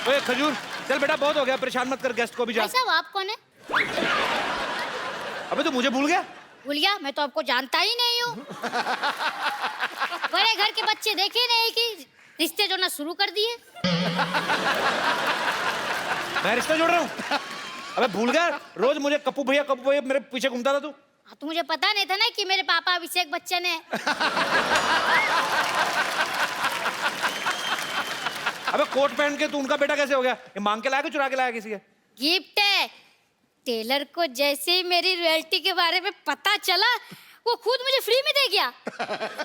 ओए खजूर, चल बेटा बहुत हो गया, परेशान मत कर गेस्ट को भी जा। भाई साहब आप कौन है? अबे तू मुझे भूल गया? भूल गया? मैं तो आपको जानता ही नहीं हूँ। बड़े घर के बच्चे देखे नहीं कि रिश्ते जोड़ना शुरू कर दिए। मैं रिश्ता जोड़ रहा हूँ? अबे भूल गया, रोज मुझे कप्पू भैया मेरे पीछे घूमता था तू। हाँ तो मुझे पता नहीं था ना कि मेरे पापा अभिषेक बच्चन है। अबे कोट पहन के तू उनका बेटा कैसे हो गया? ये मांग के लाया कि चुरा के लाया किसी के? गिफ्ट है। टेलर को जैसे ही मेरी रॉयल्टी के बारे में पता चला, वो खुद मुझे फ्री में दे गया।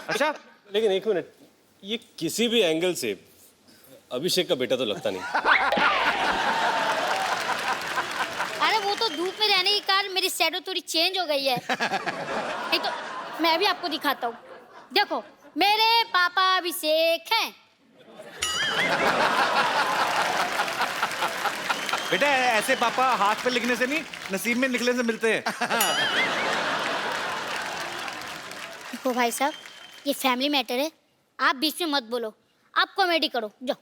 अच्छा लेकिन एक मिनट, ये किसी भी एंगल से अभिषेक का बेटा तो लगता नहीं। अरे वो तो धूप में रहने के कारण मेरी शैडो थोड़ी चेंज हो गई है। नहीं तो मैं भी आपको दिखाता हूँ। देखो मेरे पापा अभिषेक हैं। बेटा ऐसे पापा हाथ पे लिखने से नहीं, नसीब में निकलने से मिलते हैं। देखो भाई साहब, ये फैमिली मैटर है, आप बीच में मत बोलो, आप कॉमेडी करो जाओ।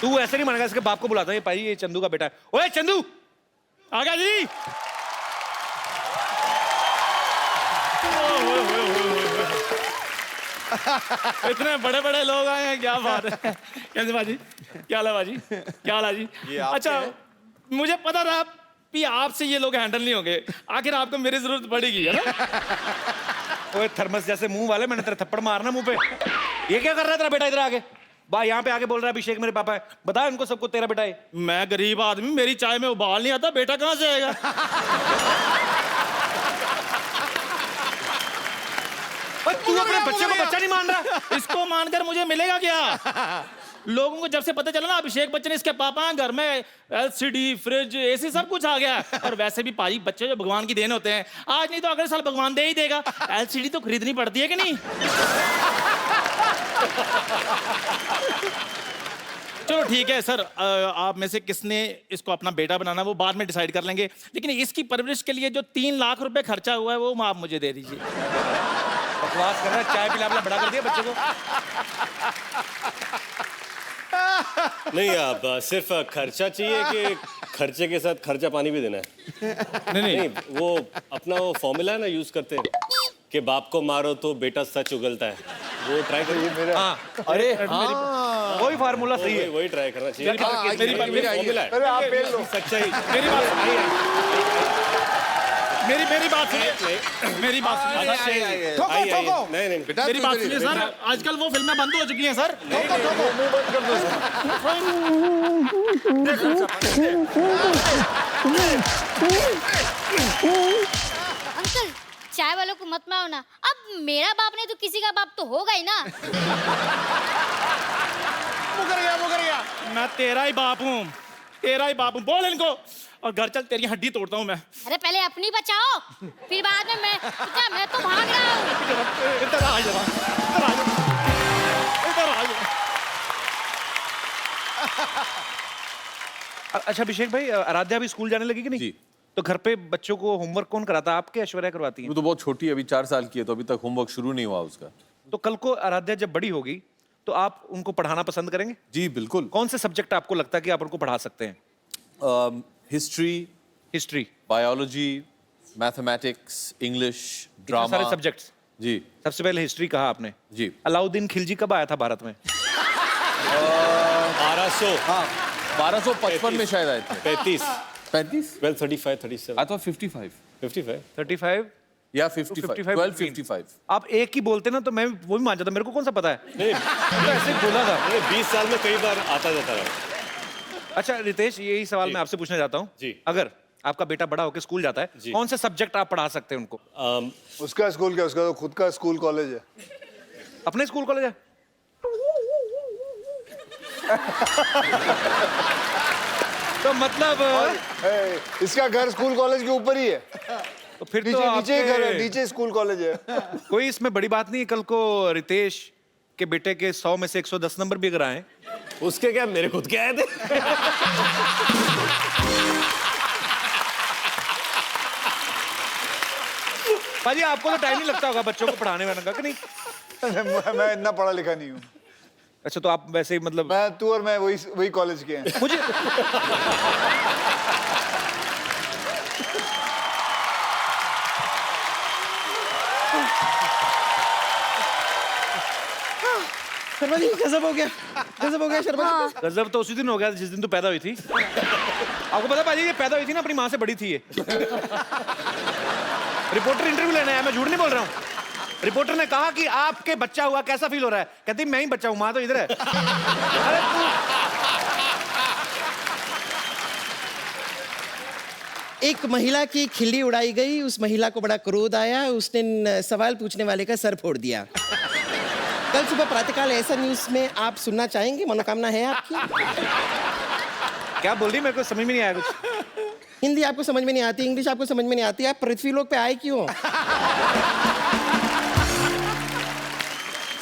तू ऐसे नहीं मानेगा, इसके बाप को बुलाता है। भाई ये चंदू का बेटा है। ओए चंदू आ गया जी। इतने बड़े बड़े लोग आए हैं, क्या बात है। कैसे बाजी, क्या हाल है बाजी, क्या हाल है जी? अच्छा मुझे पता था कि आपसे ये लोग हैंडल नहीं होंगे, आखिर आपको मेरी जरूरत पड़ेगी है ना। ओए थर्मस जैसे मुंह वाले, मैंने तेरा थप्पड़ मारना मुंह पे। ये क्या कर रहा है तेरा बेटा इधर आके? बा यहाँ पे आके बोल रहा है अभिषेक मेरे पापा है। बता इनको सबको तेरा बेटा है। मैं गरीब आदमी, मेरी चाय में उबाल नहीं आता, बेटा कहाँ से आएगा? तू अपने बच्चे को बच्चा नहीं मान रहा? इसको मानकर मुझे मिलेगा क्या? लोगों को जब से पता चला ना अभिषेक बच्चन इसके पापा हैं, घर में एलसीडी, फ्रिज, एसी सब कुछ आ गया। और वैसे भी पाजी बच्चे जो भगवान की देन होते हैं, आज नहीं तो अगले साल भगवान दे ही देगा। एलसीडी तो खरीदनी पड़ती है कि नहीं? चलो ठीक है सर, आप में से किसने इसको अपना बेटा बनाना वो बाद में डिसाइड कर लेंगे, लेकिन इसकी परवरिश के लिए जो 3 लाख रुपए खर्चा हुआ है वो आप मुझे दे दीजिए। बकवास कर रहा है, चाय पिला बड़ा कर दिया बच्चे को। नहीं, आप सिर्फ खर्चा चाहिए कि खर्चे के साथ खर्चा पानी भी देना है? नहीं, वो अपना वो फॉर्मूला है ना यूज करते हैं कि बाप को मारो तो बेटा सच उगलता है, वो ट्राई करिए मेरा। हाँ अरे हाँ, वही फार्मूला सही है, वही ट्राई करना चाहिए। मेरी फॉर्मूला है सच्चाई। मेरी बात सुनिए, मेरी बात सुनिए। नहीं मेरी बात सुनिए सर, आजकल वो फिल्में बंद हो चुकी हैं सर। अंकल चाय वालों को मत मारो ना, अब मेरा बाप नहीं तो किसी का बाप तो होगा ही ना। मुकर गया। मैं तेरा ही बाप हूँ, तेरा ही बाप हूँ। बोल इनको और घर चल, तेरी हड्डी तोड़ता हूँ मैं। अरे पहले अपनी बचाओ, फिर बाद में मैं तो भाग रहा हूँ। इधर आ जा। अच्छा अभिषेक भाई, आराध्या भी स्कूल जाने लगी कि नहीं? जी। तो घर पे बच्चों को होमवर्क कौन कराता है? आपके ऐश्वर्या करवाती है? वो तो बहुत छोटी है, अभी 4 साल की है, तो अभी तक होमवर्क शुरू नहीं हुआ उसका। तो कल को आराध्या जब बड़ी होगी तो आप उनको पढ़ाना पसंद करेंगे? जी बिल्कुल। कौन से सब्जेक्ट आपको लगता है कि आप उनको पढ़ा सकते हैं? History, biology, mathematics, English, drama, सारे सब्जेक्ट्स। जी। सबसे पहले हिस्ट्री कहा आपने। जी। अलाउद्दीन खिलजी कब आया था भारत में? 1200। हाँ 1255 में शायद आए थे। 35 35 12 35 37 आई थॉट 55 55 35 या 55 1255। आप एक ही बोलते ना तो मैं वो भी मान जाता, मेरे को कौन सा पता है? नहीं, तो ऐसे ही बोला था। 20 साल में कई बार आता जाता रहा। अच्छा रितेश, यही सवाल मैं आपसे पूछना चाहता हूँ। जी। अगर आपका बेटा बड़ा होकर स्कूल जाता है, कौन से सब्जेक्ट आप पढ़ा सकते हैं उनको? उसका स्कूल क्या, उसका तो खुद का स्कूल कॉलेज है। अपने स्कूल कॉलेज है? तो मतलब इसका घर स्कूल कॉलेज के ऊपर ही है। तो फिर नीचे तो नीचे घर है, नीचे स्कूल कॉलेज है। कोई इसमें बड़ी बात नहीं है। कल को रितेश के बेटे के 100 में से 110 नंबर भी अगर आए, उसके क्या मेरे खुद के आए थे। पाजी आपको तो टाइम नहीं लगता होगा बच्चों को पढ़ाने वाले का कि नहीं? मैं इतना पढ़ा लिखा नहीं हूँ। अच्छा तो आप वैसे ही मतलब तू और मैं वही कॉलेज के हैं। मुझे शर्मा जी गजब हो गया शर्मा जी। गजब तो उसी दिन हो गया जिस दिन तू पैदा हुई थी। आपको पता पाजी ये पैदा हुई थी ना अपनी माँ से बड़ी थी ये। रिपोर्टर इंटरव्यू लेने आया, मैं झूठ नहीं बोल रहा हूँ। रिपोर्टर ने कहा कि आपके बच्चा हुआ कैसा फील हो रहा है, कहती मैं ही बच्चा हूँ, माँ तो इधर है। अरे एक महिला की खिल्ली उड़ाई गई, उस महिला को बड़ा क्रोध आया, उसने सवाल पूछने वाले का सर फोड़ दिया। कल सुबह प्रातःकाल ऐसा न्यूज में आप सुनना चाहेंगे? मनोकामना है आपकी? क्या बोल रही, मेरे को समझ में नहीं आया कुछ। हिंदी आपको समझ में नहीं आती, इंग्लिश आपको समझ में नहीं आती, आप पृथ्वीलोक पे आए क्यों?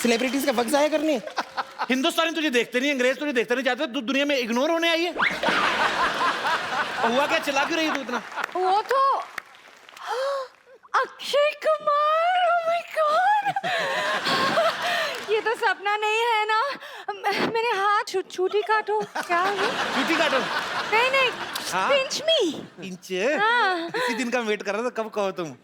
सेलिब्रिटीज का वक्त जाया करने? हिंदुस्तानी तुझे देखते नहीं, अंग्रेज तुझे देखते नहीं, चाहते तू दुनिया में इग्नोर होने आई है। हुआ क्या, चिल्ला क्यों रही है तू इतना? वो तो Akshay Kumar, oh my God! ये तो सपना नहीं है ना? मेरे हाथ छूटी काटो। क्या है? चूटी काटो? नहीं हाँ? पिंच मी। इंच? हाँ। इसी दिन का वेट कर रहा था, कब कहो तुम।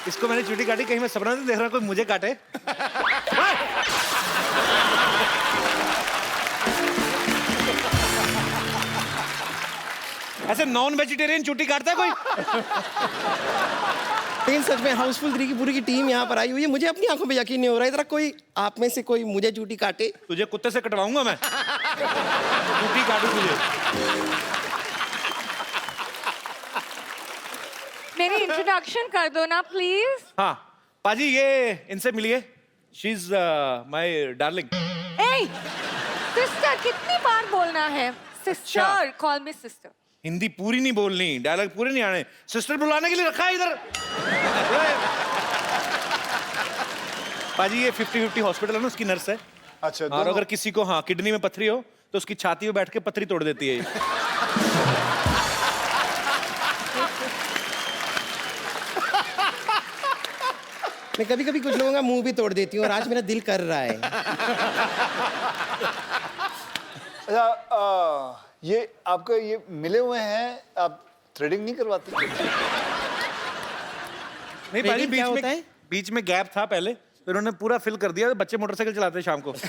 इसको मैंने चूटी काटी, कहीं मैं सपना तो देख रहा कोई मुझे काटे। ऐसे नॉन वेजिटेरियन चूटी काटता है कोई? लेकिन सच में हाउसफुल 3 की पूरी की टीम यहाँ पर आई हुई है, मुझे अपनी आंखों पे यकीन नहीं हो रहा है। इधर कोई आप में से कोई मुझे चूटी काटे। तुझे कुत्ते से कटवाऊंगा मैं। चूटी काटू तुझे। मेरी इंट्रोडक्शन कर दो ना प्लीज। हाँ पाजी, ये इनसे मिलिए। She is my darling. A sister कितनी बार बोलना है? सिस्टर, कॉल मी सिस्टर। हिंदी पूरी नहीं बोलनी, डायलॉग पूरे नहीं आने। सिस्टर बुलाने के लिए रखा है इधर। पाजी ये 50-50 हॉस्पिटल है ना, उसकी नर्स है। अच्छा, और दोनों? अगर किसी को हाँ किडनी में पथरी हो तो उसकी छाती में बैठ के पथरी तोड़ देती है ये। मैं कभी कभी कुछ लोगों का मुंह भी तोड़ देती हूँ और आज मेरा दिल कर रहा है। अच्छा, ये आपका ये मिले हुए हैं, आप थ्रेडिंग नहीं करवाती? नहीं पाजी, Threading क्या होता है? बीच में गैप था पहले, तो इन्होंने पूरा फिल कर दिया। बच्चे मोटरसाइकिल चलाते हैं शाम को। अच्छा,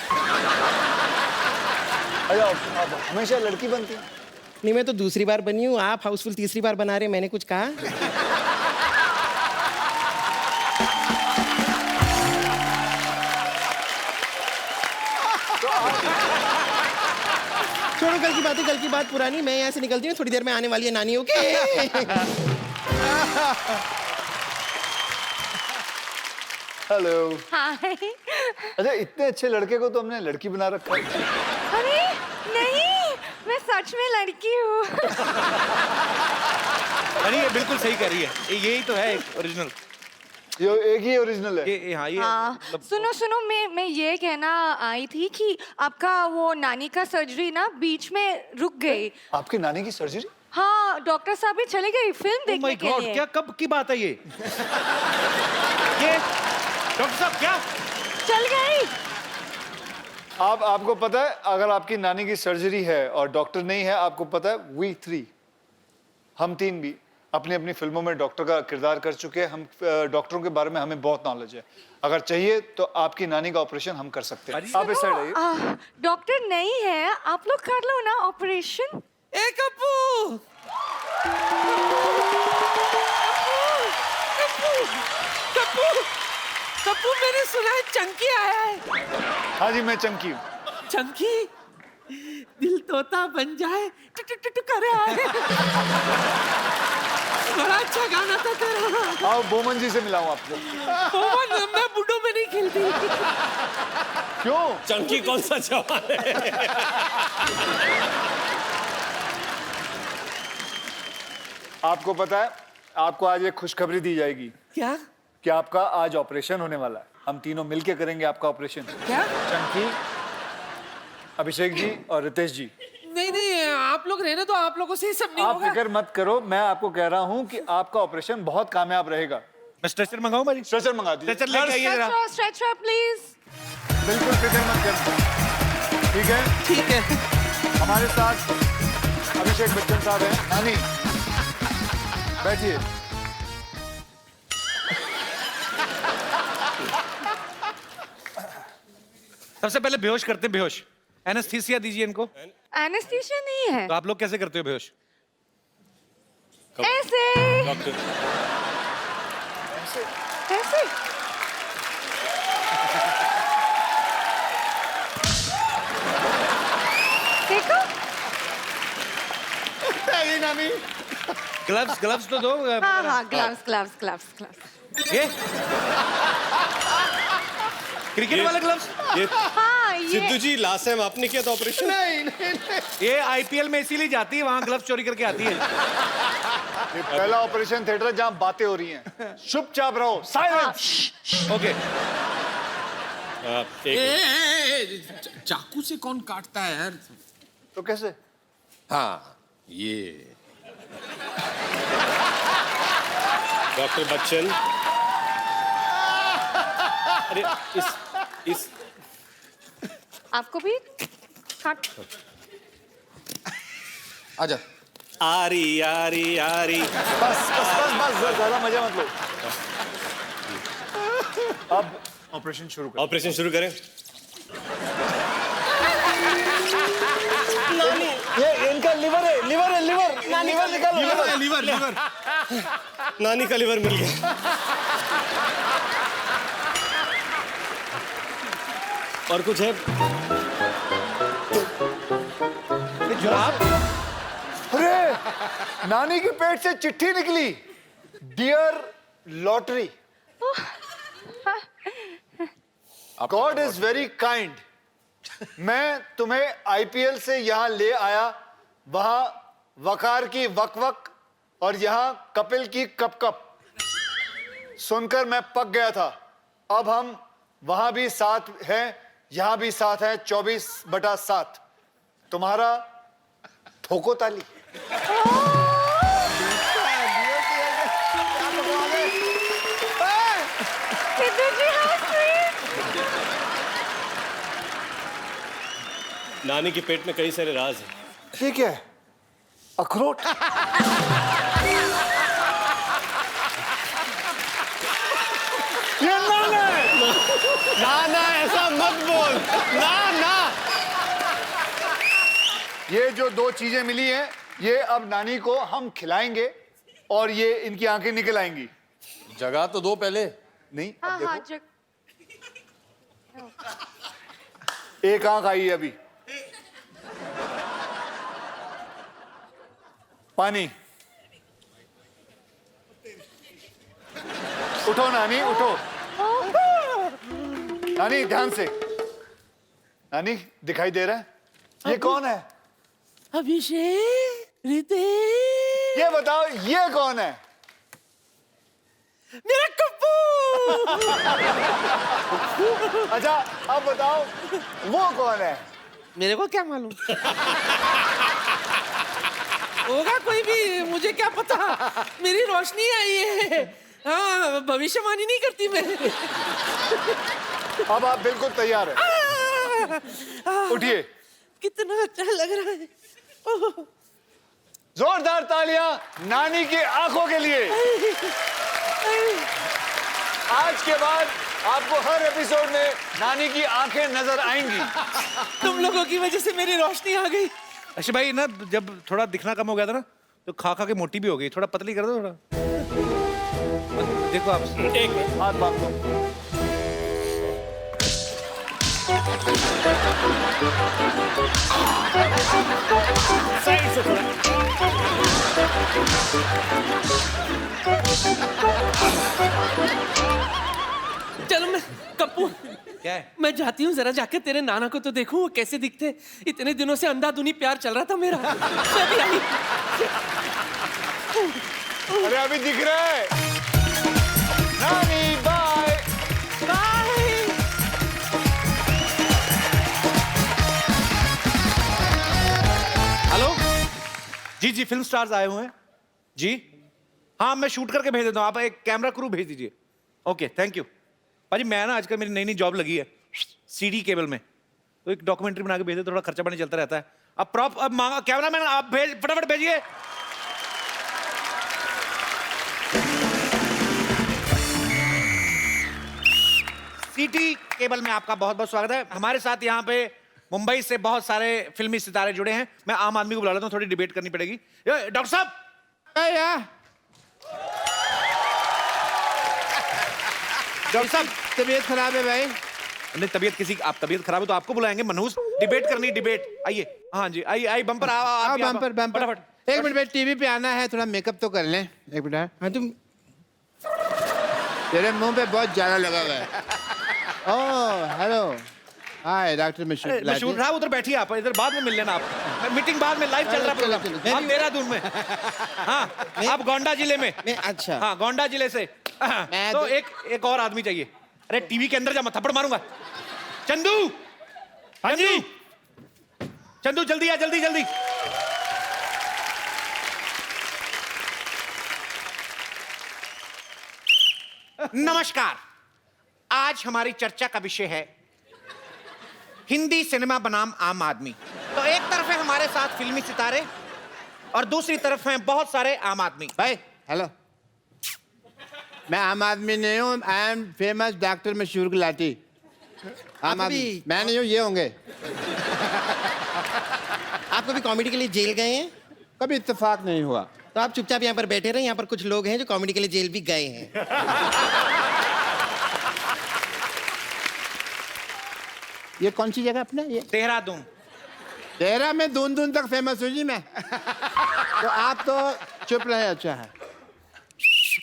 आप हमेशा लड़की बनती हैं? नहीं, मैं तो दूसरी बार बनी हूँ, आप हाउसफुल तीसरी बार बना रहे, मैंने कुछ कहा? छोड़ो कल की बात पुरानी। मैं यहाँ से निकलती हूँ, थोड़ी देर में आने वाली है नानी। ओके। हेलो। हाय। अच्छा, इतने अच्छे लड़के को तो हमने लड़की बना रखा है। अरे नहीं, मैं सच में लड़की हूँ। अरे ये बिल्कुल सही कर रही है, यही तो है ओरिजिनल। ये एक ही ओरिजिनल है। ये हाँ, ये हाँ, मतलब- सुनो मैं ये कहना आई थी कि आपका वो नानी का सर्जरी ना बीच में रुक गई। आपकी नानी की सर्जरी? हाँ, डॉक्टर साहब भी चले गए फिल्म Oh देखने my के God, लिए। क्या कब की बात है ये? डॉक्टर साहब क्या? चल गई। आपको पता है, अगर आपकी नानी की सर्जरी है और डॉक्टर नहीं है, आपको पता है we 3 हम 3 भी अपनी अपनी फिल्मों में डॉक्टर का किरदार कर चुके हैं। हम डॉक्टरों के बारे में हमें बहुत नॉलेज है। अगर चाहिए तो आपकी नानी का ऑपरेशन हम कर सकते हैं। आप इस साइड आइए। डॉक्टर नहीं है, आप लोग कर लो ना ऑपरेशन। ए कप्पू! कप्पू, मैंने सुना है चंकी आया है। हाँ जी, मैं चंकी हूँ। चंकी, दिल तोता बन जाए टू करे आए। बड़ा अच्छा गाना था तेरा। आओ बोमन जी से मिलाऊं आपको। मैं बुड्ढों में नहीं खेलती। क्यों? चंकी कौन सा जवान है? आपको पता है, आपको आज एक खुशखबरी दी जाएगी क्या? कि आपका आज ऑपरेशन होने वाला है। हम तीनों मिलके करेंगे आपका ऑपरेशन। क्या? चंकी, अभिषेक जी और रितेश जी। नहीं, आप लोग रहने तो आप लोगों से ही सब नहीं आप होगा। फिक्र मत करो, मैं आपको कह रहा हूँ कि आपका ऑपरेशन बहुत कामयाब रहेगा। मैं स्ट्रेचर मंगाऊं भाई? स्ट्रेचर मंगा दीजिए। स्ट्रेचर लेके आइए जरा। Stretcher please. बिल्कुल फिक्र मत करना, ठीक है? ठीक है। हमारे साथ अभिषेक बच्चन साहब हैं। नानी बैठिए। सबसे पहले बेहोश करते हैं, बेहोश। एनेस्थीसिया दीजिए इनको। एनेस्थीसिया नहीं है। तो आप लोग कैसे करते हो बेहोश? ऐसे डॉक्टर ऐसे। देखो नानी ग्लव्स, ग्लव्स तो दो। हाँ हाँ ग्लव्स ग्लव्स ग्लव्स ग्लव्स। ये क्रिकेट वाले ग्लव्स। ये हाँ ये सिद्धू जी लास्ट टाइम आपने किया था ऑपरेशन? ये आईपीएल में इसीलिए जाती है, वहां ग्लव्स चोरी करके आती है। ये पहला ऑपरेशन थिएटर है जहां बातें हो रही हैं। चुपचाप रहो, साइलेंस। ओके। एक चाकू से कौन काटता है यार? तो कैसे? हाँ ये डॉक्टर बच्चन, अरे इस आपको भी काट। आजा। आरी आरी आरी। बस बस बस बस, ज्यादा मजा मत लो। अब ऑपरेशन शुरू करो। ऑपरेशन शुरू करें। ये इनका लिवर है, लिवर है, लिवर। लिवर निकालो, लिवर। लीवर नानी का लीवर मिल गया। और कुछ है? जुराब। अरे नानी के पेट से चिट्ठी निकली। Dear lottery, God is very kind. मैं तुम्हें आईपीएल से यहाँ ले आया, वहां वकार की वक वक और यहाँ कपिल की कप कप सुनकर मैं पक गया था। अब हम वहां भी साथ हैं, यहाँ भी साथ है। 24/7 तुम्हारा ठोको ताली। सिद्धू जी how sweet। नानी के पेट में कई सारे राज हैं। ठीक है, अखरोट। ये नाना है। ना ना ऐसा मत बोल, ना ना। ये जो दो चीजें मिली हैं, ये अब नानी को हम खिलाएंगे और ये इनकी आंखें निकल आएंगी। जगह तो दो पहले। नहीं, हाँ अब हाँ देखो, एक आंख आई है अभी। पानी। उठो नानी, उठो। नानी ध्यान से। नानी दिखाई दे रहा है? ये कौन है? अभिषेक, रितेश, ये बताओ, ये कौन है? मेरा कप्पू। अच्छा अब बताओ, वो कौन है? मेरे को क्या मालूम? होगा कोई भी, मुझे क्या पता। मेरी रोशनी आई है। हाँ, भविष्यवाणी नहीं करती मैं। अब आप बिल्कुल तैयार हैं? उठिए। कितना अच्छा लग रहा है। ओह, जोरदार तालियां नानी की आंखों के लिए। आज के बाद आपको हर एपिसोड में नानी की आंखें नजर आएंगी। तुम लोगों की वजह से मेरी रोशनी आ गई। अच्छा भाई ना, जब थोड़ा दिखना कम हो गया था ना, तो खा खा के मोटी भी हो गई। थोड़ा पतली कर दो थोड़ा। देखो आप, एक मिनट। हाथ बांध दो। साइड से थोड़ा। चलो मैं कप्पू, क्या है? मैं जाती हूँ, जरा जाकर तेरे नाना को तो देखूं वो कैसे दिखते। इतने दिनों से अंधाधुनी प्यार चल रहा था मेरा। मैं भी आई। अरे अभी दिख रहा है। नानी बाय। बाय। हेलो जी, जी फिल्म स्टार्स आए हुए हैं जी। हाँ मैं शूट करके भेज देता हूँ, आप एक कैमरा क्रू भेज दीजिए। ओके थैंक यू भाजी। मैं ना आजकल मेरी नई नई जॉब लगी है सीडी केबल में, तो एक डॉक्यूमेंट्री बना के भेज दे, थोड़ा खर्चा पानी चलता रहता है। अब प्रॉप अब मांगा कैमरा मैन, आप भेज फटाफट भेजिए। सीटी केबल में आपका बहुत बहुत स्वागत है। हमारे साथ यहाँ पे मुंबई से बहुत सारे फिल्मी सितारे जुड़े हैं। मैं आम आदमी को बुला लेता हूँ, थोड़ी डिबेट करनी पड़ेगी। डॉक्टर साहब डॉक्टर साहब तबीयत खराब है भाई। नहीं तबीयत किसी, आप तबीयत खराब है तो आपको बुलाएंगे मनहूस, डिबेट करनी डिबेट। आइए हाँ जी आइए आइए बम्पर आओ बम्पर बम्पर फटाफट। एक मिनट भाई, टीवी पे आना है, थोड़ा मेकअप तो कर लें। एक मिनट। हाँ तुम, तेरे मुंह पे बहुत ज्यादा लगा हुआ है। ओह हेलो, हाय डॉक्टर मशहूर साहब उधर बैठिए, आप इधर बाद में मिल लेना। आप मीटिंग बाद में लाइव चल रहा है प्रोग्राम। हम देहरादून में, हाँ आप गोंडा जिले में। अच्छा हाँ गोंडा जिले से। तो एक और आदमी चाहिए। अरे टीवी के अंदर जा, मैं थप्पड़ मारूंगा। चंदू, हाँ जी चंदू जल्दी आ, जल्दी जल्दी। नमस्कार, आज हमारी चर्चा का विषय है हिंदी सिनेमा बनाम आम आदमी। तो एक तरफ है हमारे साथ फिल्मी सितारे और दूसरी तरफ हैं बहुत सारे आम आदमी। भाई हेलो, मैं आम आदमी नहीं हूँ, आई एम फेमस डॉक्टर मशहूर गुलाटी। आम आदमी मैं नहीं हूँ, ये होंगे। आप कभी कॉमेडी के लिए जेल गए हैं? कभी इत्तेफाक नहीं हुआ। तो आप चुपचाप यहाँ पर बैठे रहे, यहाँ पर कुछ लोग हैं जो कॉमेडी के लिए जेल भी गए हैं। ये कौन सी जगह अपना? ये देहरादून। तेरा में दून दून तक फेमस हूँ जी मैं। तो आप तो चुप रहे, अच्छा है।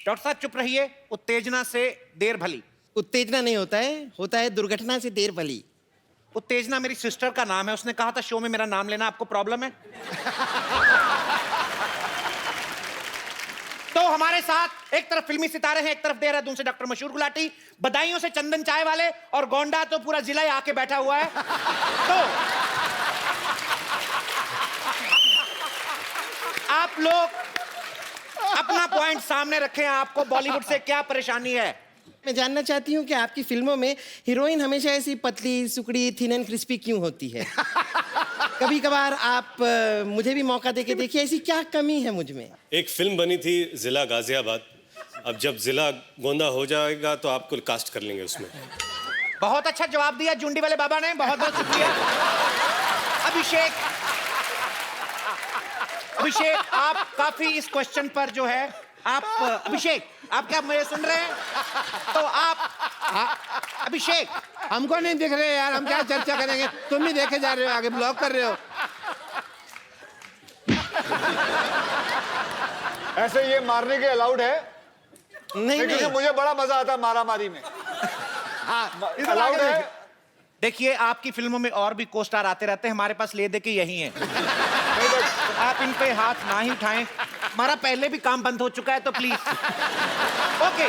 डॉक्टर साहब चुप रहिए, उत्तेजना से देर भली। उत्तेजना नहीं होता है, होता है दुर्घटना से देर भली। उत्तेजना मेरी सिस्टर का नाम है, उसने कहा था शो में मेरा नाम लेना। आपको प्रॉब्लम है? तो हमारे साथ एक तरफ फिल्मी सितारे हैं, एक तरफ देहरादून से डॉक्टर मशहूर गुलाटी, बदायूं से चंदन चाय वाले, और गोंडा तो पूरा जिला ही आके बैठा हुआ है। तो आप लोग अपना पॉइंट सामने रखें, आपको बॉलीवुड से क्या परेशानी है? मैं जानना चाहती हूँ कि आपकी फिल्मों में हीरोइन हमेशा ऐसी पतली सुकड़ी थिन एंड क्रिस्पी क्यों होती है? कभी कभार आप मुझे भी मौका देके देखिए, ऐसी क्या कमी है मुझ में? एक फिल्म बनी थी जिला गाजियाबाद, अब जब जिला गोंदा हो जाएगा तो आपको कास्ट कर लेंगे उसमें। बहुत अच्छा जवाब दिया जुंडी वाले बाबा ने, बहुत बहुत शुक्रिया। अभिषेक आप काफी इस क्वेश्चन पर जो है आप, अभिषेक आप क्या मुझे सुन रहे हैं? तो आप अभिषेक, हमको नहीं दिख रहे यार, हम क्या चर्चा करेंगे? तुम ही देखे जा रहे हो, आगे ब्लॉक कर रहे हो। ऐसे ये मारने के अलाउड है? नहीं क्योंकि नहीं, मुझे बड़ा मजा आता है मारामारी में। अलाउड है? देखिए आपकी फिल्मों में और भी को स्टार आते रहते हैं, हमारे पास ले दे के यही हैं। आप इन पे हाथ ना ही उठाएं, हमारा पहले भी काम बंद हो चुका है, तो प्लीज। ओके,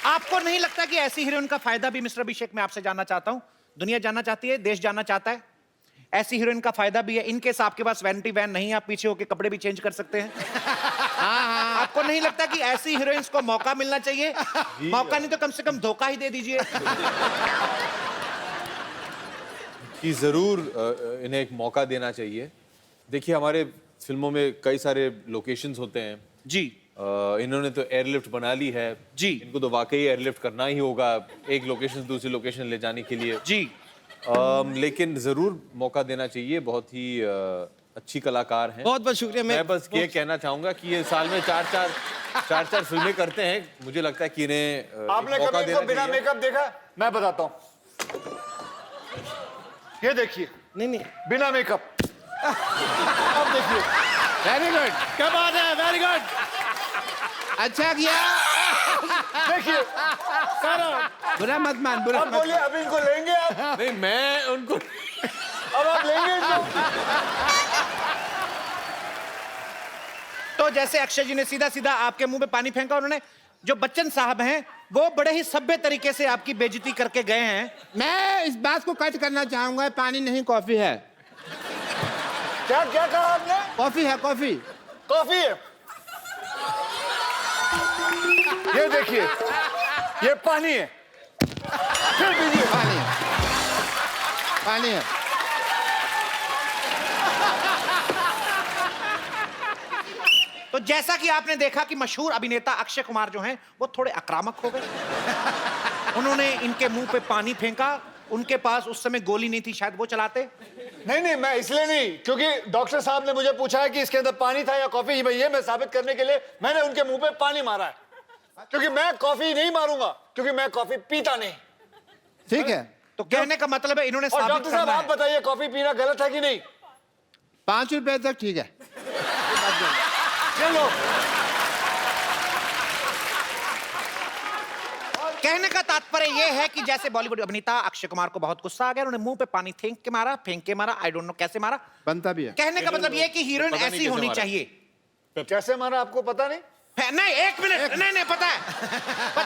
आपको नहीं लगता कि ऐसी हीरोइन का फायदा भी, मिस्टर अभिषेक मैं आपसे जानना चाहता हूं, दुनिया जानना चाहती है, देश जानना चाहता है, ऐसी हीरोइन का फायदा भी है। इनकेस आपके पास वैनिटी वैन नहीं है, आप पीछे होके कपड़े भी चेंज कर सकते हैं। आपको नहीं लगता कि ऐसी हीरोइंस को मौका मिलना चाहिए? मौका नहीं तो कम से कम धोखा ही दे दीजिए। कि ज़रूर इन्हें एक मौका देना चाहिए। देखिए हमारे फिल्मों में कई सारे लोकेशंस होते हैं जी। इन्होंने तो एयरलिफ्ट बना ली है जी। इनको तो वाकई एयरलिफ्ट करना ही होगा एक लोकेशन से दूसरी लोकेशन ले जाने के लिए जी। लेकिन ज़रूर मौका देना चाहिए, बहुत ही अच्छी कलाकार हैं। बहुत बहुत शुक्रिया। मैं बस ये कहना चाहूंगा कि ये साल में चार फिल्में करते हैं, मुझे लगता है कि इन्हें आपने मौका कभी इनको देना बिना चाहिए। मेकअप देखा? मैं बताता हूँ, ये देखिए नहीं नहीं, बिना मेकअप। अब देखिए, वेरी गुड, क्या बात है, वेरी गुड, अच्छा किया। देखिए बुरा मत मान, बुरा अब मत बोलिए, अब इनको लेंगे आप? नहीं मैं उनको अब आप लेंगे इनको? तो जैसे अक्षय जी ने सीधा सीधा आपके मुंह पे पानी फेंका, उन्होंने जो बच्चन साहब हैं वो बड़े ही सभ्य तरीके से आपकी बेइज्जती करके गए हैं। मैं इस बात को कट करना चाहूंगा, पानी नहीं कॉफी है। क्या क्या कहा आपने? कॉफी है, कॉफी। कॉफी है, ये देखिए, ये पानी है, फिर पीजिए। पानी है, पानी है। तो जैसा कि आपने देखा कि मशहूर अभिनेता अक्षय कुमार जो हैं वो थोड़े आक्रामक हो गए। उन्होंने इनके मुंह पे पानी फेंका। उनके पास उस समय गोली नहीं थी, शायद वो चलाते। नहीं, मैं इसलिए नहीं, क्योंकि डॉक्टर साहब ने मुझे पूछा है कि इसके अंदर पानी था या कॉफी। ये मैं साबित करने के लिए मैंने उनके मुंह पे पानी मारा है, क्योंकि मैं कॉफी नहीं मारूंगा, क्योंकि मैं कॉफी पीता नहीं। ठीक है, तो कहने का मतलब है इन्होंने और साबित डॉक्टर साहब करना आप है। बताइए, कॉफी पीना गलत है कि नहीं? 5 रुपए तक ठीक है। चलो, कहने का तात्पर्य यह है कि जैसे बॉलीवुड अभिनेता अक्षय कुमार को बहुत गुस्सा आ गया, उन्होंने मुंह पे पानी फेंक के मारा, आई डोंट नो कैसे मारा। बनता भी है। कहने का मतलब यह है कि हीरोइन पता नहीं ऐसी कैसे होनी मारा। चाहिए। कैसे मारा आपको पता नहीं? नहीं, एक मिनट, नहीं पता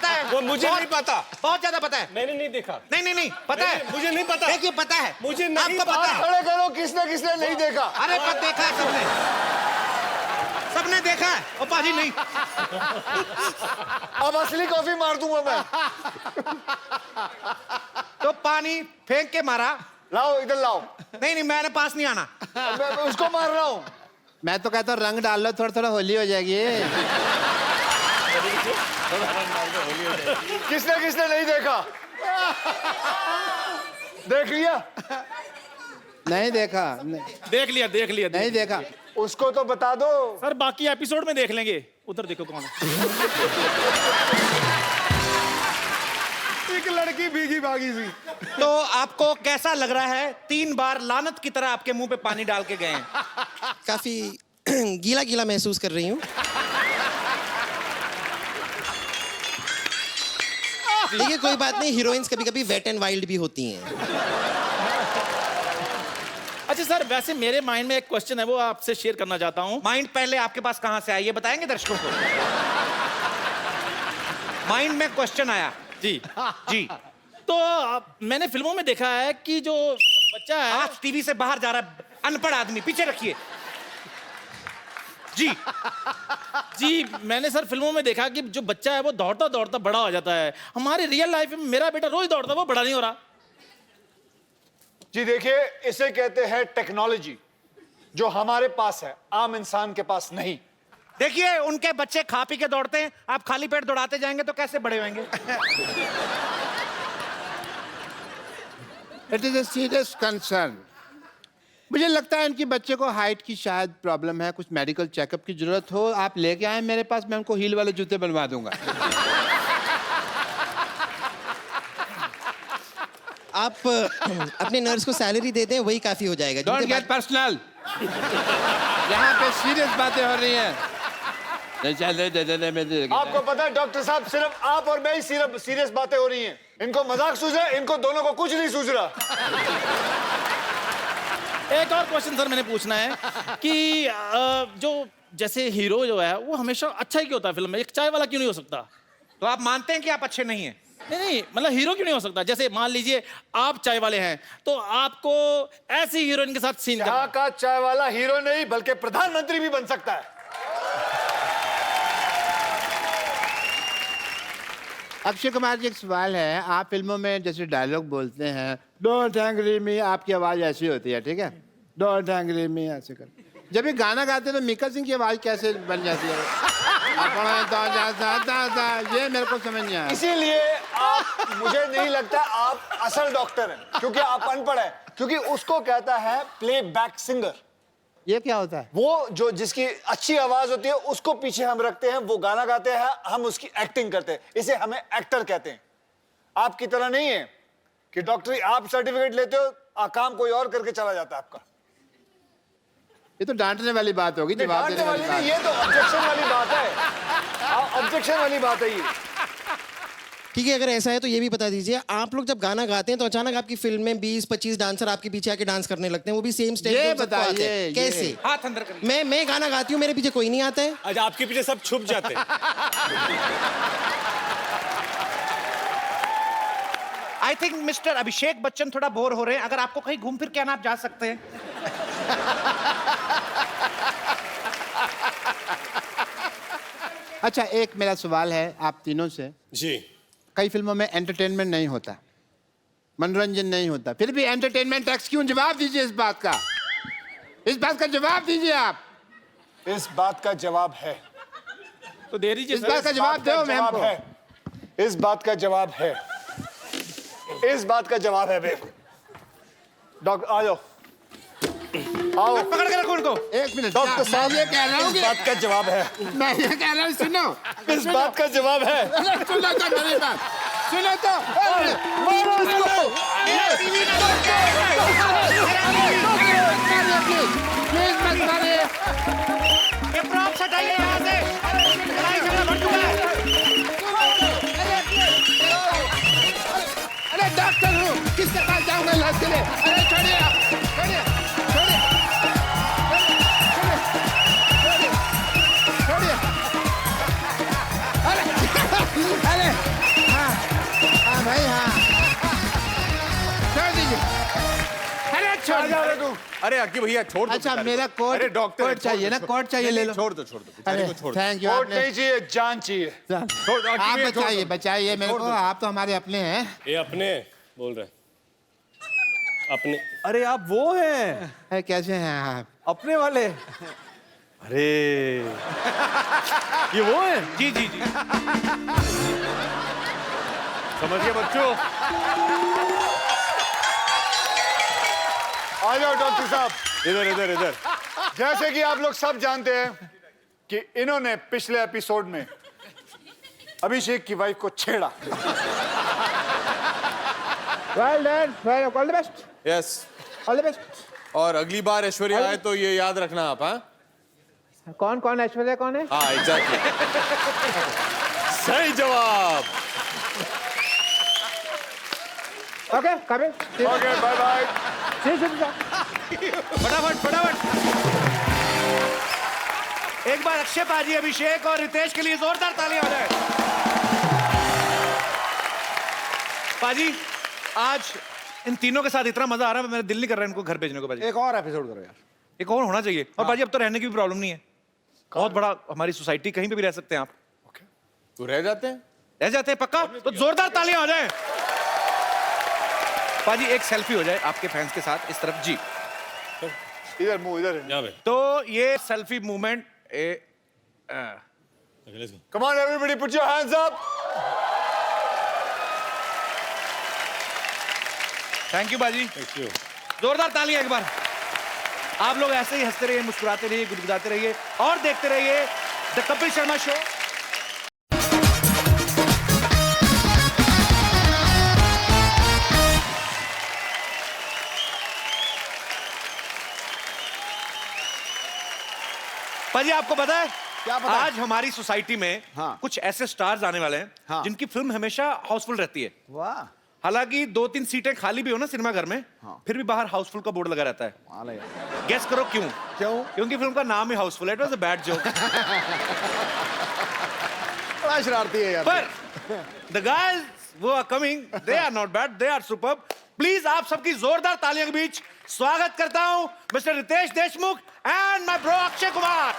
है वो मुझे नहीं पता। बहुत ज्यादा पता है। मैंने नहीं देखा। नहीं पता है, मुझे नहीं पता। देखिए पता है, मुझे नहीं आपको पता। पता है। खड़े करो, किसने नहीं देखा? अरे पर देखा है सबने देखा है। ओ पाजी नहीं, अब असली कॉफी मार दूंगा मैं। तो पानी फेंक के मारा। लाओ, इधर लाओ। नहीं मैंने पास नहीं आना। मैं उसको मार रहा हूँ। मैं तो कहता हूँ रंग डाल लो, थोड़ा थोड़ा होली हो जाएगी। किसने नहीं देखा? देख लिया? नहीं देखा, देख लिया नहीं देखा। उसको तो बता दो। सर बाकी एपिसोड में देख लेंगे। उधर देखो कौन है। एक लड़की भीगी भागी सी। तो आपको कैसा लग रहा है? 3 बार लानत की तरह आपके मुंह पे पानी डाल के गए हैं। काफी गीला गीला महसूस कर रही हूँ। देखिए कोई बात नहीं, हीरोइंस कभी कभी वेट एंड वाइल्ड भी होती हैं। अच्छा सर, वैसे मेरे माइंड में एक क्वेश्चन है, वो आपसे शेयर करना चाहता हूँ। माइंड पहले आपके पास कहां से आया ये बताएंगे दर्शकों को? माइंड में क्वेश्चन आया जी। तो मैंने फिल्मों में देखा है कि जो बच्चा है, आज टीवी से बाहर जा रहा है अनपढ़ आदमी, पीछे रखिए। जी मैंने सर फिल्मों में देखा कि जो बच्चा है वो दौड़ता दौड़ता बड़ा हो जाता है। हमारी रियल लाइफ में मेरा बेटा रोज दौड़ता, वो बड़ा नहीं हो रहा। जी देखिए, इसे कहते हैं टेक्नोलॉजी, जो हमारे पास है, आम इंसान के पास नहीं। देखिए उनके बच्चे खा पी के दौड़ते हैं, आप खाली पेट दौड़ाते जाएंगे तो कैसे बड़े होंगे? It is a serious concern. मुझे लगता है इनकी बच्चे को हाइट की शायद प्रॉब्लम है, कुछ मेडिकल चेकअप की जरूरत हो। आप लेके आए मेरे पास, मैं उनको हील वाले जूते बनवा दूंगा। आप अपने नर्स को सैलरी दे दें, वही काफी हो जाएगा। Don't get personal. यहाँ पे सीरियस बातें हो रही हैं। आपको पता है डॉक्टर साहब, सिर्फ आप और मैं ही सीरियस बातें हो रही हैं। इनको मजाक सूझ रहा है, इनको दोनों को कुछ नहीं सूझ रहा। एक और क्वेश्चन सर मैंने पूछना है कि जो जैसे हीरो जो है वो हमेशा अच्छा ही क्यों होता है फिल्म में? एक चाय वाला क्यों नहीं हो सकता? तो आप मानते हैं कि आप अच्छे नहीं हैं? नहीं मतलब हीरो क्यों नहीं हो सकता? जैसे मान लीजिए आप चाय वाले हैं, तो आपको ऐसी हीरोइन के साथ सीन यहाँ का चाय वाला हीरो नहीं बल्कि प्रधानमंत्री भी बन सकता है। अक्षय कुमार जी, एक सवाल है। आप फिल्मों में जैसे डायलॉग बोलते हैं, डोंट एंग्री मी, आपकी आवाज ऐसी होती है, ठीक है? डोंट एंग्री मी ऐसे कर। जब ये गाना गाते हैं तो मिक्का सिंह की आवाज कैसे बन जाती है? ये मेरे को समझ नहीं आया। इसीलिए आप, मुझे नहीं लगता आप असल डॉक्टर हैं, क्योंकि आप अनपढ़ हैं। क्योंकि उसको कहता है प्लेबैक सिंगर। ये क्या होता है? वो जो जिसकी अच्छी आवाज होती है उसको पीछे हम रखते हैं, वो गाना गाते हैं, हम उसकी एक्टिंग करते हैं, इसे हमें एक्टर कहते हैं। आपकी तरह नहीं है कि डॉक्टरी आप सर्टिफिकेट लेते हो, काम कोई और करके चला जाता है आपका। ये तो डांटने वाली बात होगी, जवाब डांटने देने वाली वाली नहीं, ये तो ऑब्जेक्शन वाली बात है। ऑब्जेक्शन वाली बात है ये। ठीक है, अगर ऐसा है तो ये भी बता दीजिए, आप लोग जब गाना गाते हैं तो अचानक आपकी फिल्म में 20-25 डांसर आपके पीछे आके डांस करने लगते हैं, वो भी सेम स्टेज ये पे सबको आते बताइए, हैं। ये। कैसे? हाथ अंदर करिए। मैं गाना गाती हूँ, मेरे पीछे कोई नहीं आता है। आज आपके पीछे सब छुप जाते हैं। I think mister Abhishek Bachchan थोड़ा बोर हो रहे हैं। अगर आपको कहीं घूम फिर के आना, आप जा सकते हैं। अच्छा, एक मेरा सवाल है आप तीनों से। जी। कई फिल्मों में एंटरटेनमेंट नहीं होता, मनोरंजन नहीं होता, फिर भी एंटरटेनमेंट टैक्स क्यों? जवाब दीजिए इस बात का, इस बात का जवाब दीजिए आप। इस बात का जवाब है, तो दे दीजिए इस बात का जवाब दो मैम को। है, इस बात का जवाब है, इस बात का जवाब है बे। डॉक्टर आ जाओ, आओ। पकड़ के रखो उनको। एक मिनट डॉक्टर साहब, मैं ये कह रहा हूँ इस बात का जवाब है, मैं ये कह रहा हूँ, सुनो इस बात का जवाब है। अरे सुनो तो मेरी बात, सुनो तो। अरे, मारो इसको। प्लीज मत मारिए। ये प्रॉप्स हटाइए यहाँ से। लड़ाई झगड़ा बढ़ चुका है। अरे डॉक्टर हूँ, किसके पास जाऊंगा इलाज के लिए? अरे छोड़िए आप, छोड़िए, छोड़िए, छोड़िए, अरे, अरे, हाँ, हाँ भाई हाँ, छोड़ दीजिए। अरे छोड़ जा तू। अरे अक्की भैया छोड़ दो अच्छा बेचारे मेरा को। कोट, अरे डॉक्टर कोट चाहिए ना, कोट चाहिए, ले लो। छोड़ दो बेचारे को छोड़ दो। Thank you. वोट नहीं चाहिए, जान चाहिए। छोड़ दो, अक्की आप भैया, छोड़ बचाइए, दो। बचाइए मेरे को, आप तो हमारे अपने हैं। ये अपने बोल रहे अपने। अरे आप वो हैं, अरे कैसे हैं आप? अपने वाले। अरे ये वो हैं। जी जी जी। समझिए बच्चों। आ जाओ डॉक्टर साहब। इधर इधर इधर। जैसे कि आप लोग सब जानते हैं कि इन्होंने पिछले एपिसोड में अभिषेक की वाइफ को छेड़ा। Well done, well, all the best, yes. All the best. और अगली बार ऐश्वर्या आए तो ये याद रखना आप। हाँ कौन कौन ऐश्वर्या कौन है? हाँ एग्जैक्टली। सही जवाब। Okay come in. Okay bye bye. फटाफट फटाफट। एक बार अक्षय पाजी, अभिषेक और रितेश के लिए जोरदार तालियां हो जाए। पाजी आज इन तीनों के साथ इतना मजा आ रहा है, मेरा दिल नहीं कर रहा है इनको घर भेजने को। पाजी एक और एपिसोड करो यार। एक और होना चाहिए। और पाजी अब तो रहने की भी प्रॉब्लम नहीं है, बहुत बड़ा हमारी सोसाइटी, कहीं पे भी रह सकते हैं आप। तो रह जाते हैं। रह जाते हैं पक्का? तो जोरदार तालियां हो जाए। पाजी एक सेल्फी हो जाए आपके फैंस के साथ, इस तरफ जी। इधर मुंह इधर। यहाँ पे। तो ये selfie movement Okay, let's go. Come on everybody put your hands up. Thank you बाजी, Thank you. जोरदार तालियां एक बार। आप लोग ऐसे ही हंसते रहिए, मुस्कुराते रहिए, गुदगुदाते रहिए और देखते रहिए द कपिल शर्मा शो। पाजी आपको पता है क्या पता है? आज हमारी सोसाइटी में हाँ। कुछ ऐसे स्टार्स आने वाले हैं हाँ। जिनकी फिल्म हमेशा हाउसफुल रहती है। वाह, हालांकि 2-3 सीटें खाली भी हो ना सिनेमा घर में, फिर भी बाहर हाउसफुल का बोर्ड लगा रहता है। गेस करो क्यों? क्यों? क्योंकि फिल्म का नाम ही हाउसफुल है। It was a bad joke. बड़ा शरारती है यार। पर द गाइस वो are coming, they are not bad, they are superb. Please आप सबकी जोरदार तालियों के बीच स्वागत करता हूं mister Ritesh Deshmukh and my bro Akshay Kumar.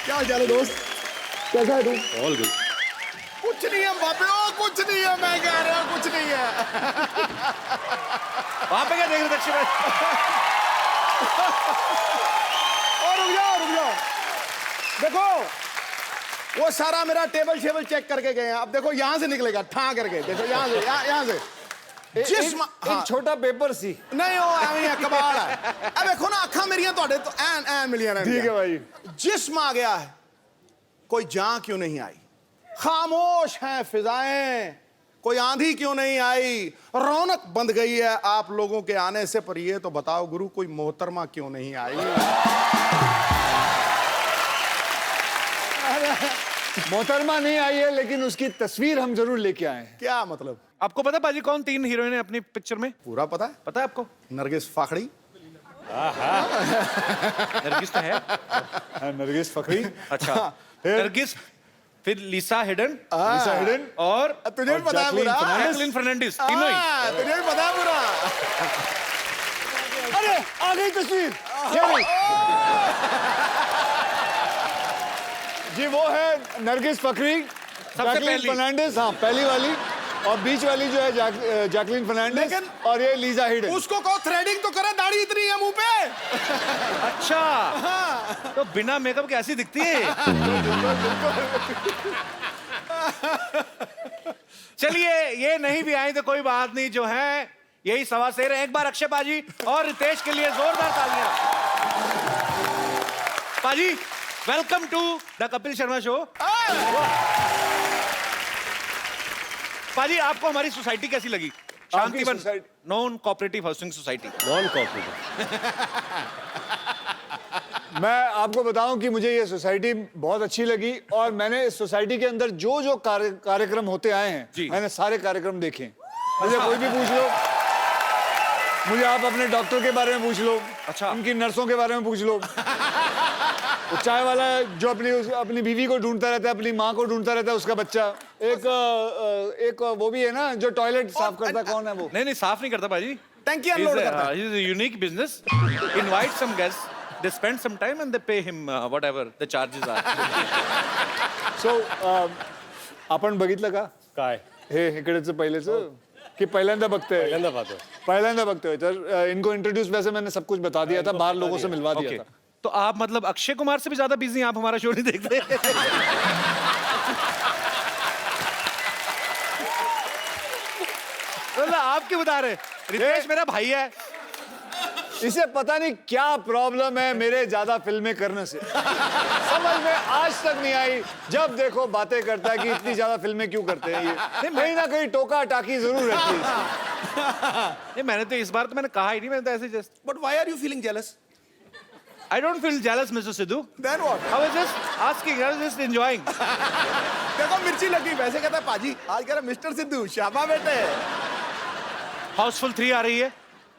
क्या हाल है दोस्त, कैसा है तू? All good. कुछ नहीं है बापे, कुछ नहीं है, मैं कह रहा हूँ कुछ नहीं है। वहां पे क्या देख रहे थे अक्षय भाई? और रुक जाओ, देखो वो सारा मेरा टेबल शेबल चेक करके गए हैं। अब देखो यहाँ से निकलेगा ठा करके, देखो यहाँ से, यहाँ से एक छोटा पेपर सी। नहीं वो ਐਵੇਂ है कबाड़ है। अब देखो ना अखा मेरियां ਤੁਹਾਡੇ तो ਐਨ ਐन मिलियां रहने। ठीक है भाई। जिस्म आ गया है, कोई जान क्यों नहीं आई? खामोश हैं फिजाएं, कोई आंधी क्यों नहीं आई? रौनक बंद गई है आप लोगों के आने से, पर ये तो बताओ गुरु कोई मोहतरमा क्यों नहीं आई? मोहतरमा नहीं आई है, लेकिन उसकी तस्वीर हम जरूर लेके आए हैं। क्या मतलब? आपको पता पाजी कौन 3 हीरोइन है अपनी पिक्चर में? पूरा पता है? पता है आपको? नरगिस फाखड़ी, नरगिस तो है। नरगिस फखरी। अच्छा फिर? नरगिस, फिर लिसा हिडन लिसा हिडन और तुझे भी पता है पूरा? जैकलिन फर्नांडिस, तीनों ही। तुझे भी पता है पूरा? अरे आ गई तस्वीर। जी वो है नरगिस फकरी, जैकलीन पहली। फर्नांडिस, हाँ पहली वाली, और बीच वाली जो है जैकलीन फर्नांडिस, लेकिन- और ये लीजा हिडन। उसको कहो थ्रेडिंग तो करे, दाढ़ी इतनी है मुंह पे। अच्छा तो बिना मेकअप के ऐसी दिखती है। चलिए ये नहीं भी आई तो कोई बात नहीं, जो है यही सवा शेर है। एक बार अक्षय पाजी और रितेश के लिए जोरदार तालियां। पाजी welcome to the Kapil Sharma show. पाजी आपको हमारी सोसाइटी कैसी लगी? Shantivan society? Non cooperative housing society. Non cooperative. मैं आपको बताऊं कि मुझे ये सोसाइटी बहुत अच्छी लगी, और मैंने इस सोसाइटी के अंदर जो जो कार्यक्रम होते आए हैं, जी। मैंने सारे कार्यक्रम देखे हैं। मुझे कोई भी पूछ लो, मुझे आप अपने डॉक्टर के बारे में पूछ लो, अच्छा। उनकी नर्सों के बारे में पूछ लो, वो चाय वाला जो अपनी बीवी को ढूंढता रहता है, अपनी माँ को ढूंढता रहता है, उसका बच्चा, एक वो भी है ना जो टॉयलेट साफ करता है, कौन है वो? नहीं साफ नहीं करता पाजी, टंकी अनलोड करता है। He's a unique business. Invite some guests, they spend some time and they pay him whatever the charges are. सो आपण बघितलं का काय हे इकडेचं पहिलेचं की पहिल्यांदा बघतोय? पहिल्यांदा पाहतोय. पहिल्यांदा बघतोय तर इनको इंट्रोड्यूस वैसे मैंने सब कुछ बता दिया था, बाहर लोगों से मिलवा दिया Okay. था। तो आप मतलब अक्षय कुमार से भी ज्यादा बिजी हैं, आप हमारा शो नहीं देखते? मतलब आप क्यों बता रहे? रितेश मेरा भाई है। इसे पता नहीं क्या प्रॉब्लम है मेरे ज्यादा फिल्में करने से, समझ में आज तक नहीं आई। जब देखो बातें करता है कि इतनी ज्यादा फिल्में क्यों करते हैं ये, कहीं ना कहीं टोका टाकी जरूर रहती है इसकी। नहीं मैंने तो इस बार तो मैंने कहा ही नहीं, मैंने तो ऐसे just but why are you feeling jealous? I don't feel jealous, Mr. Sidhu. Then what? I was just asking, I was just enjoying. देखो मिर्ची लगी, वैसे कहता है पाजी आज कह रहा मिस्टर सिद्धू शाबा बेटे। हाउसफुल 3 आ रही है।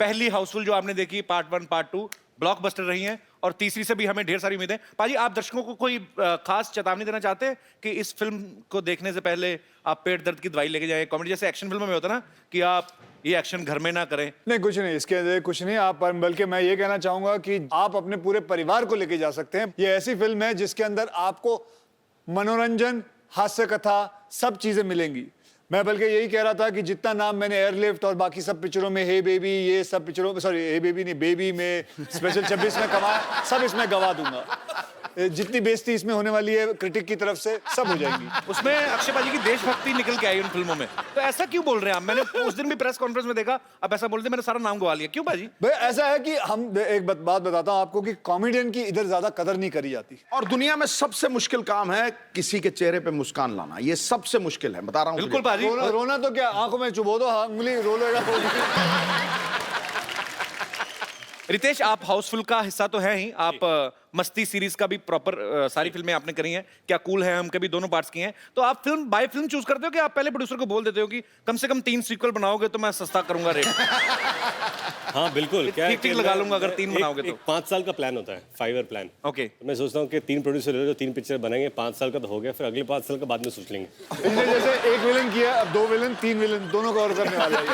पहली हाउसफुल जो आपने देखी पार्ट 1 पार्ट 2 ब्लॉकबस्टर रही है, और तीसरी से भी हमें ढेर सारी उम्मीदें। पाजी आप दर्शकों को कोई खास चेतावनी देना चाहते हैं कि इस फिल्म को देखने से पहले आप पेट दर्द की दवाई लेके जाएं? कॉमेडी जैसे एक्शन फिल्मों में होता है ना कि आप ये एक्शन घर में ना करें। नहीं कुछ नहीं, इसके अंदर कुछ नहीं आप, बल्कि मैं ये कहना चाहूंगा कि आप अपने पूरे परिवार को लेके जा सकते हैं। ये ऐसी फिल्म है जिसके अंदर आपको मनोरंजन, हास्य कथा, सब चीजें मिलेंगी। मैं बल्कि यही कह रहा था कि जितना नाम मैंने एयरलिफ्ट और बाकी सब पिक्चरों में, हे बेबी, ये सब पिक्चरों में, सॉरी हे बेबी नहीं, बेबी में, स्पेशल 26 में कमाया, सब इसमें गवा दूंगा। जितनी बेइज्जती इसमें होने वाली है क्रिटिक की तरफ से, सब हो जाएंगी। उसमें अक्षय पाजी की देशभक्ति निकल के आई उन फिल्मों में, तो ऐसा क्यों बोल रहे हैं आप? मैंने उस दिन भी प्रेस कॉन्फ्रेंस में देखा, अब ऐसा बोलते मैंने सारा नाम गवा लिया, क्यों पाजी? भाई ऐसा है कि हम एक बात बताता हूँ आपको कि कॉमेडियन की इधर ज्यादा कदर नहीं करी जाती। और दुनिया में सबसे मुश्किल काम है किसी के चेहरे पे मुस्कान लाना, ये सबसे मुश्किल है, बता रहा हूँ बिल्कुल तुझे। पाजी। रोना तो क्या, आंखों में चुभो दो, उंगली रो लेगा। रितेश आप हाउसफुल का हिस्सा तो है ही, आप मस्ती सीरीज का भी प्रॉपर सारी फिल्में आपने करी हैं, क्या कूल है हम कभी दोनों पार्ट्स की हैं, तो आप फिल्म बाय फिल्म चूज करते हो कि आप पहले प्रोड्यूसर को बोल देते हो कि कम से कम 3 सीक्वल बनाओगे तो मैं सस्ता करूंगा रेट? हाँ बिल्कुल। क्या है ठीक-ठीक कि लगा मैं- लूंगा अगर 3 बनाओगे तो। एक 5 साल का प्लान होता है, 5 ईयर प्लान। ओके। तो मैं सोचता हूँ कि 3 प्रोड्यूसर ले लो, जो 3 पिक्चर बनाएंगे, 5 साल का तो हो गया, फिर अगले 5 साल का बाद में सोच लेंगे। इसने जैसे एक विलन किया, अब 2 विलन, 3 विलन, दोनों को और करने वाला है।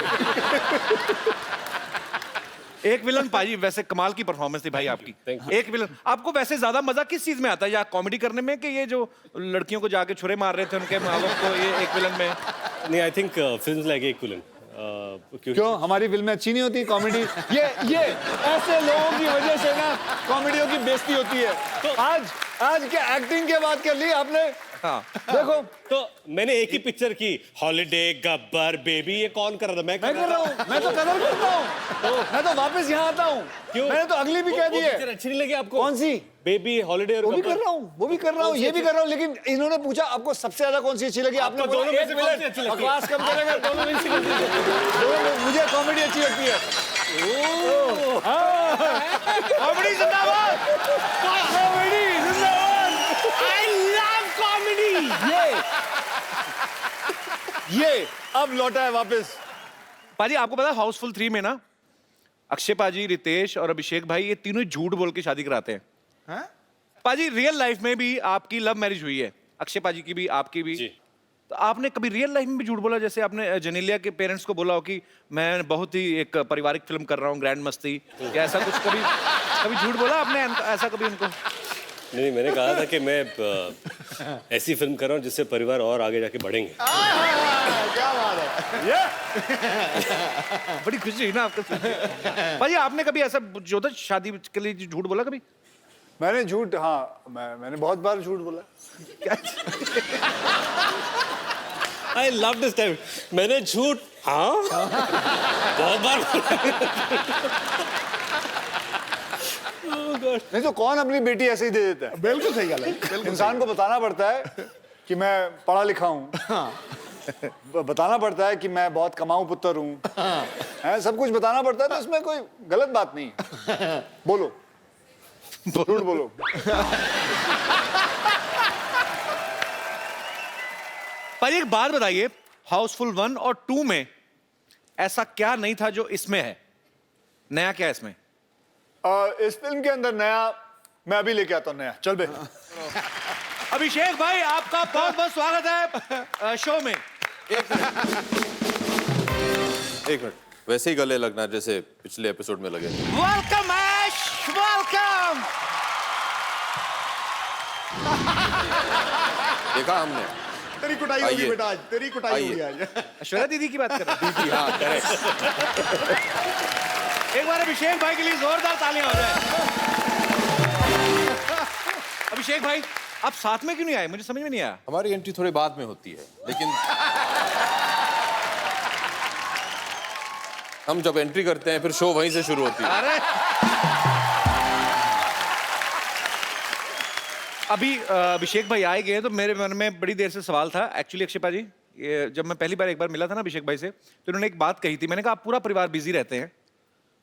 एक विलन पाजी वैसे कमाल की परफॉर्मेंस थी भाई आपकी। Thank you. एक विलन आपको वैसे ज्यादा मजा किस चीज में आता है, या कॉमेडी करने में कि ये जो लड़कियों को जाके छुरे मार रहे थे उनके माँ बाप को, ये एक विलन में? नहीं, I think film like equivalent. क्यों हमारी फिल्में अच्छी नहीं होती कॉमेडी? ये ऐसे लोगों की वजह से ना कॉमेडियों की बेइज्जती होती है। तो आज के एक्टिंग के बात कर ली आपने। हाँ देखो तो मैंने एक ही पिक्चर की, हॉलिडे, गब्बर, बेबी, ये कौन कर रहा था? मैं मैं कर रहा हूँ, मैं तो कदर करता हूँ, मैं तो वापस यहाँ आता हूँ। क्यों? मैंने तो अगली भी कह दी पिक्चर है। अच्छी नहीं लगी आपको? कौन सी? बेबी, हॉलिडे और वो भी गब्बर। कर रहा हूँ, वो भी कर रहा हूँ, ये भी कर रहा हूँ, लेकिन इन्होंने पूछा आपको सबसे ज्यादा कौन सी अच्छी लगी? आपने आपको बोला दोनों में एक से कौन सी विलन। अच्छी लगती है? बकवास कम करेगा, दोनों में से कौन सी अच्छी लगती है? मुझे कॉमेडी अच्छी लगती है। कॉमेडी जिंदाबाद, कॉमेडी जिंदाबाद। I love comedy. ये अब लौटा है वापस। पाजी आपको पता है हाउसफुल 3 में ना अक्षय पाजी, रितेश और अभिषेक भाई ये तीनों झूठ बोल के शादी कराते हैं। हैं? पाजी रियल लाइफ में भी आपकी लव मैरिज हुई है, अक्षय पाजी की भी आपकी भी। जी। तो आपने कभी रियल लाइफ में भी झूठ बोला, जैसे आपने जेनेलिया के पेरेंट्स को बोला हो कि मैं बहुत ही एक पारिवारिक फिल्म कर रहा हूँ, ग्रैंड मस्ती, या ऐसा कुछ कभी कभी झूठ बोला आपने ऐसा कभी उनको? नहीं, मैंने कहा था कि मैं ऐसी फिल्म कर रहा हूँ जिससे परिवार और आगे जाके बढ़ेंगे। क्या बात है। बड़ी खुशी हुई ना आपको सुन के। भाई आपने कभी ऐसा जो था शादी के लिए झूठ बोला कभी? मैंने झूठ, हाँ मैंने बहुत बार झूठ बोला। I love this time. मैंने झूठ, हाँ बहुत बार नहीं तो कौन अपनी बेटी ऐसे ही दे देता है? बिल्कुल सही गल है। इंसान को बताना पड़ता है कि मैं पढ़ा लिखा हूँ, बताना पड़ता है कि मैं बहुत कमाऊं पुत्र हूँ, सब कुछ बताना पड़ता है, तो इसमें कोई गलत बात नहीं है। बोलो, झूठ बोलो। भाई एक बात बताइए, हाउसफुल 1 और 2 में ऐसा क्या नहीं था जो इसमें है? नया क्या है इसमें? इस फिल्म के अंदर नया मैं अभी लेके आता हूँ नया। चल बे। अभिषेक भाई आपका बहुत बहुत स्वागत है शो में। एक मिनट, वैसे ही गले लगना जैसे पिछले एपिसोड में लगे। वेलकम ऐश, वेलकम। देखा हमने। तेरी कुटाई होगी बेटा आज, तेरी कुटाई होगी आज। ऐश्वर्या दीदी की बात कर रहे हैं? दीदी, हाँ करेक्ट। एक बार अभिषेक भाई के लिए जोरदार तालियां हो जाए। अभिषेक भाई आप साथ में क्यों नहीं आए? मुझे समझ में नहीं आया। हमारी एंट्री थोड़ी बाद में होती है, लेकिन हम जब एंट्री करते हैं फिर शो वहीं से शुरू होती है। अरे अभी अभिषेक भाई आए गए तो मेरे मन में बड़ी देर से सवाल था एक्चुअली। अक्षयपा जी, ये जब मैं पहली बार एक बार मिला था ना अभिषेक भाई से, तो इन्होंने एक बात कही थी। मैंने कहा आप पूरा परिवार बिजी रहते हैं,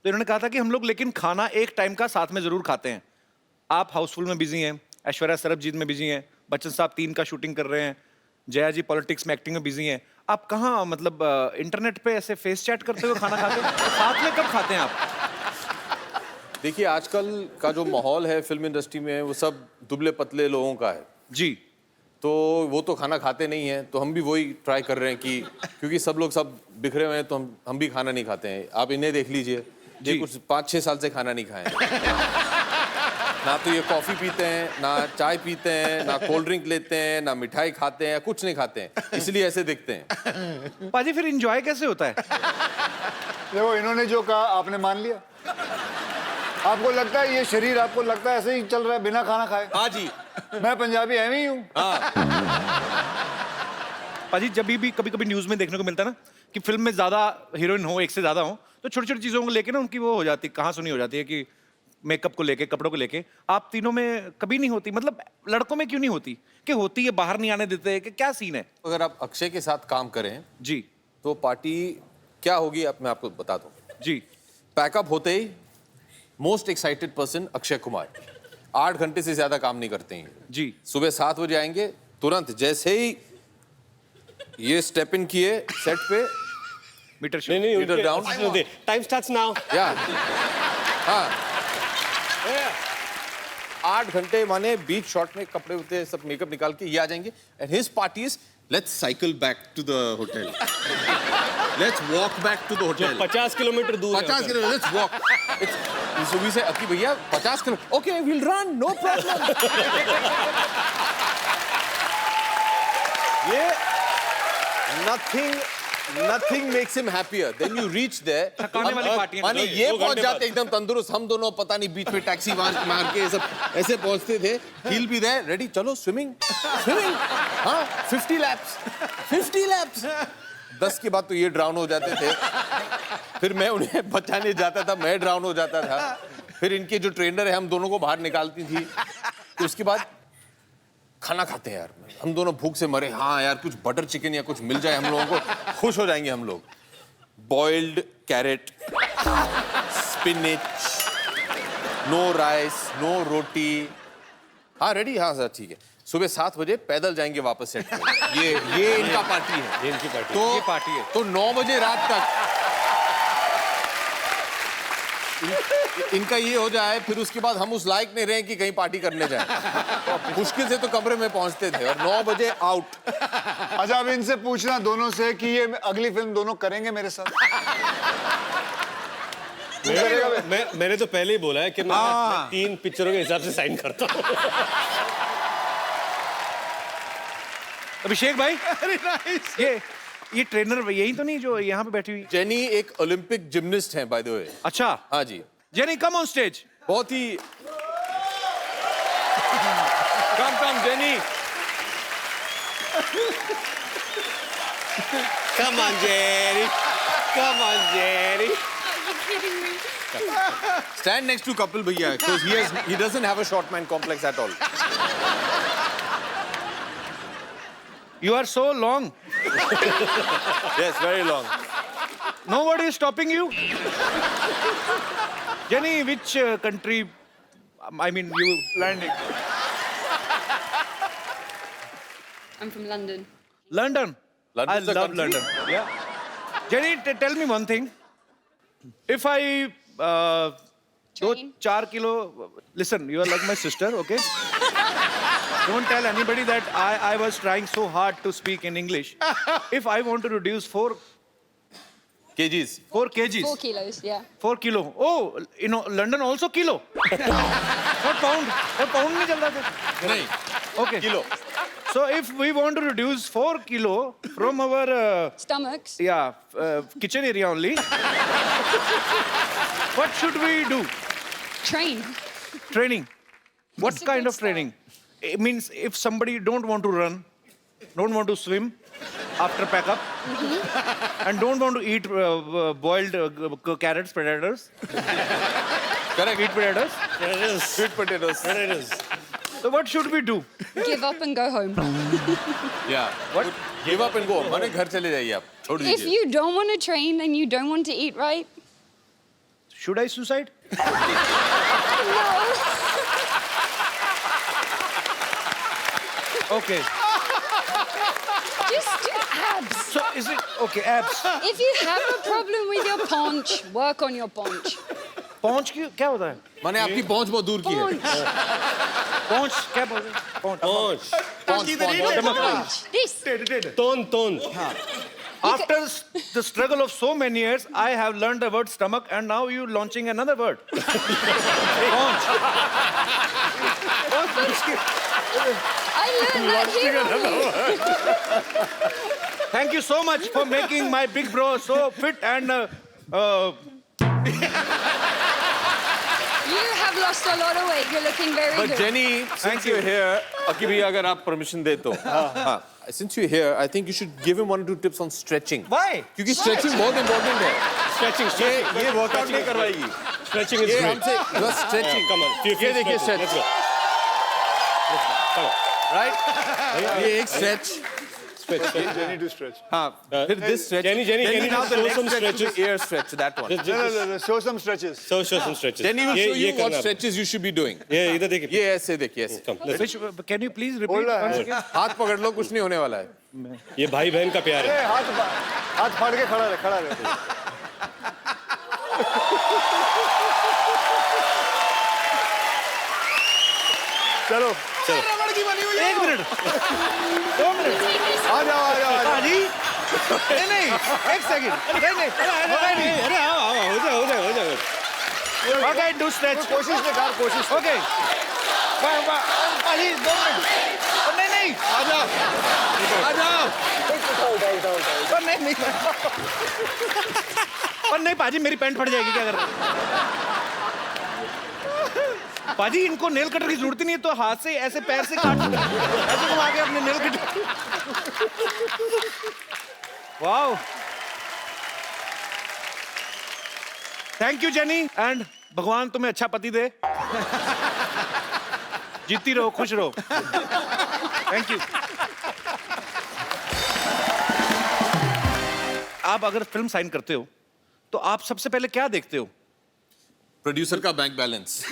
तो इन्होंने कहा था कि हम लोग लेकिन खाना एक टाइम का साथ में जरूर खाते हैं। आप हाउसफुल में बिजी हैं, ऐश्वर्या सरबजीत में बिजी हैं, बच्चन साहब 3 का शूटिंग कर रहे हैं, जया जी पॉलिटिक्स में एक्टिंग में बिजी हैं। आप कहाँ मतलब इंटरनेट पे ऐसे फेस चैट करते हुए खाना खाते हैं? साथ में कब खाते हैं आप? देखिए आजकल का जो माहौल है फिल्म इंडस्ट्री में वो सब दुबले पतले लोगों का है जी। तो वो तो खाना खाते नहीं हैं, तो हम भी वही ट्राई कर रहे हैं कि क्योंकि सब लोग सब बिखरे हुए हैं तो हम भी खाना नहीं खाते हैं। आप इन्हें देख लीजिए, ये कुछ 5-6 साल से खाना नहीं खाए हैं। ना तो ये कॉफी पीते हैं, ना चाय पीते हैं, ना कोल्ड ड्रिंक लेते हैं, ना मिठाई खाते हैं, कुछ नहीं खाते हैं, इसलिए ऐसे दिखते हैं। पाजी फिर एंजॉय कैसे होता है? देखो इन्होंने जो कहा आपने मान लिया। आपको लगता है ये शरीर आपको लगता है ऐसे ही चल रहा है बिना खाना खाए? हाँ जी, मैं पंजाबी एवं ही हूँ। पाजी जब भी कभी कभी न्यूज में देखने को मिलता है ना कि फिल्म में ज्यादा हीरोइन हो, एक से ज्यादा हो, तो छोटी छोटी चीजों को लेके ना उनकी वो हो जाती, कहाँ सुनी हो जाती है कि मेकअप को लेके, कपड़ों को लेके। आप तीनों में कभी नहीं होती? मतलब लड़कों में क्यों नहीं होती? कि होती है, बाहर नहीं आने देते, कि क्या सीन है? अगर आप अक्षय के साथ काम करें जी तो पार्टी क्या होगी अब मैं आपको बता दूं। जी। पैकअप होते ही most excited person Akshay Kumar 8 घंटे से ज्यादा काम नहीं करते हैं जी। सुबह 7 बजे आएंगे, तुरंत जैसे ही ये स्टेप इन किए सेट पे मीटर नहीं नहीं meter down, time starts now. या हाँ 8 घंटे माने बीच शॉट में कपड़े होते सब मेकअप निकाल के ये आ जाएंगे and his party is let's cycle back to the hotel, let's walk back to the hotel. 50 kilometre दूर है 50 किलोमीटर, लेट्स वॉक। सुबह से अकी भैया 50 kilometre, okay will run no problem. ये nothing makes him happier. Then you reach there. थकाने वाली पार्टी है। माने ये पहुंच जाते एकदम तंदुरुस्त, हम दोनों पता नहीं बीच में टैक्सी मार के सब ऐसे पहुंचते थे। He'll be there, ready, चलो स्विमिंग हाँ 50 laps 10 के बाद तो ये ड्राउन हो जाते थे, फिर मैं उन्हें बचाने जाता था, मैं ड्राउन हो जाता था, फिर इनके जो ट्रेनर है हम दोनों को बाहर निकालती थी, तो उसके बाद खाना खाते हैं यार, हम दोनों भूख से मरे, हाँ यार कुछ बटर चिकन या कुछ मिल जाए हम लोगों को खुश हो जाएंगे हम लोग। Boiled carrot, spinach, no rice, no roti, हाँ रेडी, हाँ सर ठीक है। सुबह 7 बजे पैदल जाएंगे वापस सेट पे। ये इनका पार्टी है, ये इनकी पार्टी तो ये पार्टी है। तो 9 बजे रात तक इनका ये हो जाए, फिर उसके बाद हम उस लायक नहीं रहे कि कहीं पार्टी करने जाएं। मुश्किल से तो कमरे में पहुंचते थे और 9 बजे आउट। अच्छा अब इनसे पूछना दोनों से कि ये अगली फिल्म दोनों करेंगे मेरे साथ? मैंने तो पहले ही बोला है कि मैं 3 पिक्चरों के हिसाब से साइन करता हूँ। अभिषेक भाई ये ट्रेनर यही तो नहीं जो यहाँ पे बैठी हुई? जेनी एक ओलंपिक जिम्नास्ट हैं बाय द वे। अच्छा, हाँ जी, जेनी कम ऑन स्टेज। बहुत ही कम jenny. Come on, Jerry. Come on, Jerry. Stand next to Kapil Bhaiya because he doesn't have a short man complex at all. You are so long. Yes, very long. Nobody is stopping you. Jenny, which country? I mean, you landing? I'm from London. London. London's I a love country? London. Yeah. Jenny, tell me one thing. If I do Train. 4 kilo, listen, you are like my sister, okay? Don't tell anybody that I was trying so hard to speak in English. If I want to reduce 4 kgs. 4 kgs. 4 kilos, yeah. 4 kilo. Oh, you know, London also kilo. Not pound. Not pound नहीं चलता था. नहीं, Okay. kilo. So if we want to reduce 4 kilo from our Stomachs. kitchen area only, what should we do? Train. Training. What It's a kind good of training? It means if somebody don't want to run, don't want to swim after pack up, and don't want to eat boiled carrots, potatoes, Correct. sweet potatoes. Sweet potatoes. So what should we do? Give up and go home. Yeah. What? Give up and go. माने घर चले जाइए आप. छोड़ If दीजिए. you don't want to train and you don't want to eat right, Should I suicide? Okay. just do abs. So is it okay? Abs. If you have a problem with your paunch, work on your paunch. पहुंच की क्या होता है? माने आपकी पहुंच बहुत दूर की है. Paunch. पहुंच क्या बोलते हैं? पहुंच. Paunch. This. तोन After the struggle of so many years, I have learned the word stomach, and now you launching another word. Paunch. I learned that here only. Thank you so much for making my big bro so fit and. You have lost a lot of weight. You're looking very But good. Jenny, since you're here, अकी भैया अगर आप permission दे तो. हाँ. Since you're here, I think you should give him 1 or 2 tips on stretching. Why? क्योंकि stretching बहुत important है. Stretching. ये workout नहीं करवाएगी. Stretching is ये great. हमसे just stretching. Come on. ये देखिए stretch. Let's go. Come on. Right? ये एक stretch. Jenny to stretch. हाँ. फिर this stretch. Jenny, can you now just the show leg some stretch, stretches? the ear stretch, that one. Just No. Show some stretches. show some stretches. Jenny will show you ये what करना. stretches you should be doing. ये इधर देखिए. ये ऐसे देखिए ऐसे. Come, let's Which, can you please repeat Hola. once again? हाथ पकड़ लो कुछ नहीं होने वाला है. ये भाई बहन का प्यार है. हाथ फाड़ के खड़ा रहे. चलो. एक मिनट 2 मिनट आ जाओ. पाजी नहीं एक सेकंड नहीं अरे आओ हो जाए. ओके डू स्ट्रेच कोशिश ओके पाजी 2 मिनट नहीं आ जाओ. पर नहीं पर नहीं पाजी मेरी पैंट फट जाएगी क्या कर रहे हैं? पाजी इनको नेल कटर की जरूरत ही नहीं है तो हाथ से ऐसे पैर से काट ऐसे घुमा के अपने nail cutter wow thank you jenny and भगवान तुम्हें अच्छा पति दे जीती रहो खुश रहो थैंक यू आप अगर फिल्म साइन करते हो तो आप सबसे पहले क्या देखते हो प्रोड्यूसर का बैंक बैलेंस.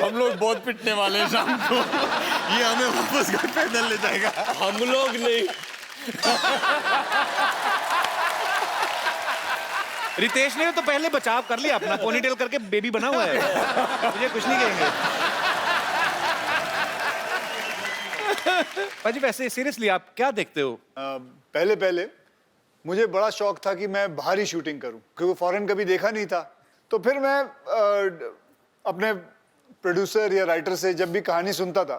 हम लोग बहुत पिटने वाले हैं शाम को. ये हमें वापस घर पैदल ले जाएगा. हम लोग नहीं. रितेश ने तो पहले बचाव कर लिया अपना, पोनीटेल करके बेबी बना हुआ है, मुझे कुछ नहीं कहेंगे। पाजी वैसे सीरियसली आप क्या देखते हो? पहले मुझे बड़ा शौक था कि मैं बाहर ही शूटिंग करूं, क्योंकि फॉरेन कभी देखा नहीं था। तो फिर मैं अपने प्रोड्यूसर या राइटर से जब भी कहानी सुनता था,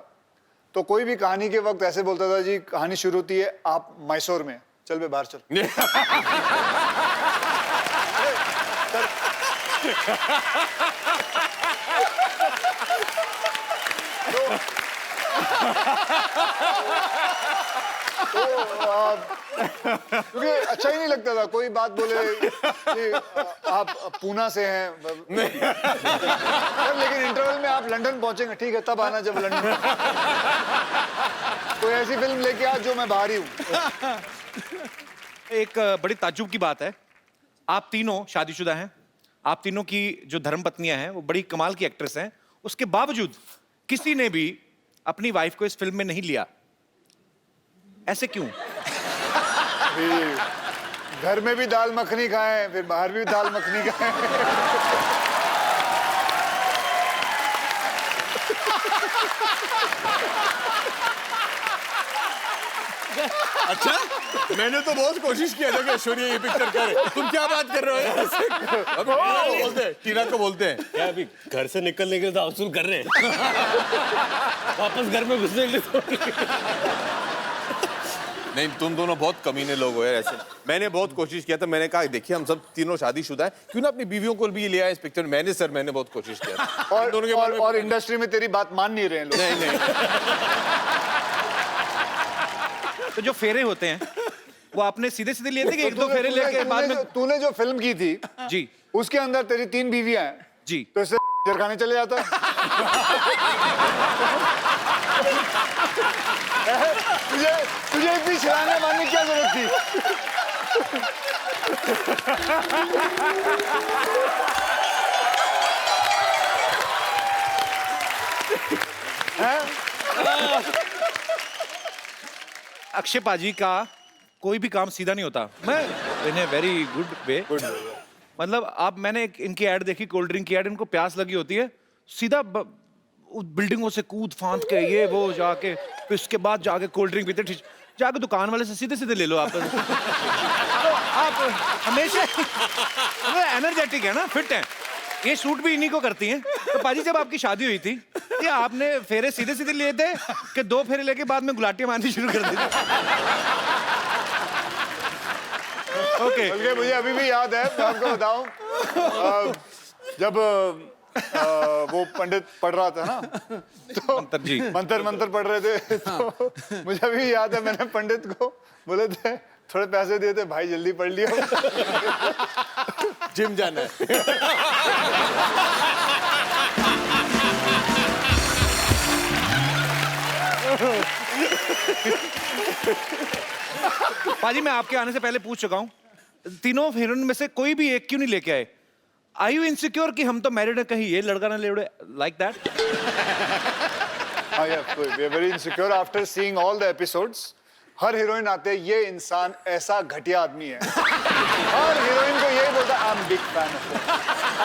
तो कोई भी कहानी के वक्त ऐसे बोलता था, जी कहानी शुरू होती है आप मैसूर में, चल बे बाहर चल। क्योंकि अच्छा ही नहीं लगता था, कोई बात बोले कि आप पूना से हैं लेकिन इंटरवल में आप लंदन पहुंचेंगे, ठीक है तब आना जब लंदन। कोई ऐसी फिल्म लेके आ जो मैं बाहर ही हूँ। एक बड़ी ताज्जुब की बात है, आप तीनों शादीशुदा हैं, आप तीनों की जो धर्मपत्नियां हैं वो बड़ी कमाल की एक्ट्रेस हैं, उसके बावजूद किसी ने भी अपनी वाइफ को इस फिल्म में नहीं लिया, ऐसे क्यों? घर में भी दाल मखनी खाएं, फिर बाहर भी दाल मखनी खाएं। अच्छा, मैंने तो बहुत कोशिश किया था कि ऐश्वर्या ये पिक्चर करे। तुम क्या बात कर रहे हो? अभी टीना को बोलते हैं क्या अभी घर से निकलने के लिए तो वसूल कर रहे हैं, वापस घर में घुसने के लिए तो नहीं, तुम दोनों बहुत कमीने लोग हो यार ऐसे। मैंने बहुत कोशिश किया था, मैंने कहा देखिए हम सब तीनों शादीशुदा हैं, क्यों ना अपनी बीवियों को भी लिया इस पिक्चर में। मैंने बहुत कोशिश किया था। और इंडस्ट्री में तेरी बात मान नहीं रहे हैं लोग। नहीं तो जो फेरे होते हैं वो आपने सीधे सीधे लिए थे कि एक दो फेरे लेके बाद में? तूने जो फिल्म की थी जी, उसके अंदर तेरी 3 बीवियां हैं जी, तो इससे खाने चले जाता है। तुझे इतनी छलांगे मारने की क्या जरूरत थी? अक्षय पाजी का कोई भी काम सीधा नहीं होता, मैं इन ए वेरी गुड वे। मतलब आप, मैंने इनकी ऐड देखी, कोल्ड ड्रिंक की ऐड, इनको प्यास लगी होती है, सीधा बिल्डिंगों से कूद फांद के ये वो जाके, फिर उसके बाद जाके कोल्ड ड्रिंक पीते, जाके दुकान वाले से सीधे सीधे ले लो आप। तो आप हमेशा एनर्जेटिक है ना, फिट हैं। ये शूट भी इन्हीं को करती हैं। तो पाजी जब आपकी शादी हुई थी, ये आपने फेरे सीधे सीधे लिए थे कि 2 फेरे लेके बाद में गुलाटियां मारनी शुरू कर दी थी? ओके, बल्कि मुझे अभी भी याद है, मैं आपको बताऊं, जब वो पंडित पढ़ रहा था ना, तो मंत्र पढ़ रहे थे, तो मुझे अभी याद है मैंने पंडित को बोले थे थोड़े पैसे दिए थे, भाई जल्दी पढ़ लियो, जिम जाना है। पाजी मैं आपके आने से पहले पूछ चुका हूं, तीनों हीरोइन में से कोई भी एक क्यों नहीं लेके आए? Are you insecure कि हम तो मैरिड है, कहीं ये लड़का ना ले उड़े, like that? हाँ यार, we are very insecure after seeing all the episodes. Her heroine आते हैं, ये इंसान ऐसा घटिया आदमी है। हर हीरोइन को यही बोलता है, I'm big fan of you.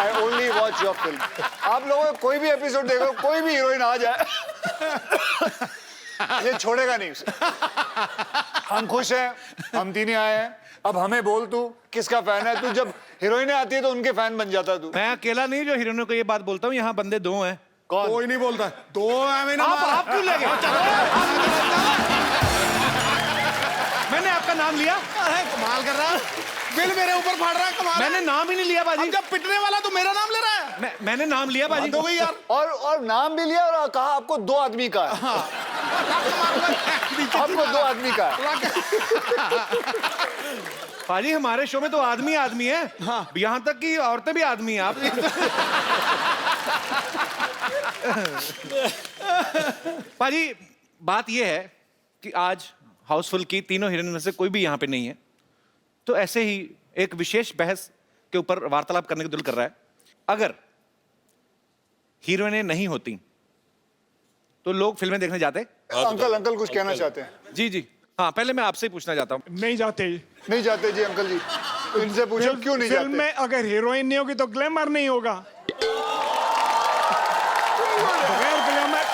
I only watch your film. आप लोगों को कोई भी एपिसोड देखो, कोई भी हीरोइन आ जाए, ये छोड़ेगा नहीं उसे। हम खुश हैं, हम तीनों आए हैं, अब हमें बोल तू किसका फैन है? तू जब हीरोइनें आती है तो उनके फैन बन जाता तू। मैं अकेला नहीं जो हीरोइनों को ये बात बोलता हूँ, यहाँ बंदे 2 हैं। कौन? कोई नहीं बोलता, 2 है। मैंने आप क्यों ले गए? मैंने आपका नाम लिया? अरे कमाल कर रहा है, बिल मेरे ऊपर फाड़ रहा है, कमाल। मैंने नाम ही नहीं लिया बाजी। जब पिटने वाला तो मेरा नाम ले रहा है। मैंने नाम लिया बाजी। हो गई यार। और नाम भी लिया और कहा आपको 2 आदमी का है। आपको 2 आदमी का है। पाजी हमारे शो में तो आदमी आदमी है, हाँ। यहाँ तक कि औरतें भी आदमी हैं। आप पाजी बात ये है कि आज हाउसफुल की तीनों हीरोइन में से कोई भी यहाँ पे नहीं है, तो ऐसे ही एक विशेष बहस के ऊपर वार्तालाप करने का दिल कर रहा है। अगर हीरोइनें नहीं होती तो लोग फिल्में देखने जाते? अंकल कुछ कहना चाहते हैं? जी हाँ, पहले मैं आपसे ही पूछना चाहता हूँ। नहीं जाते जी अंकल जी। इनसे पूछो क्यों नहीं फिल्म जाते? में अगर हीरोइन नहीं होगी तो ग्लैमर नहीं होगा। बगैर ग्लैमर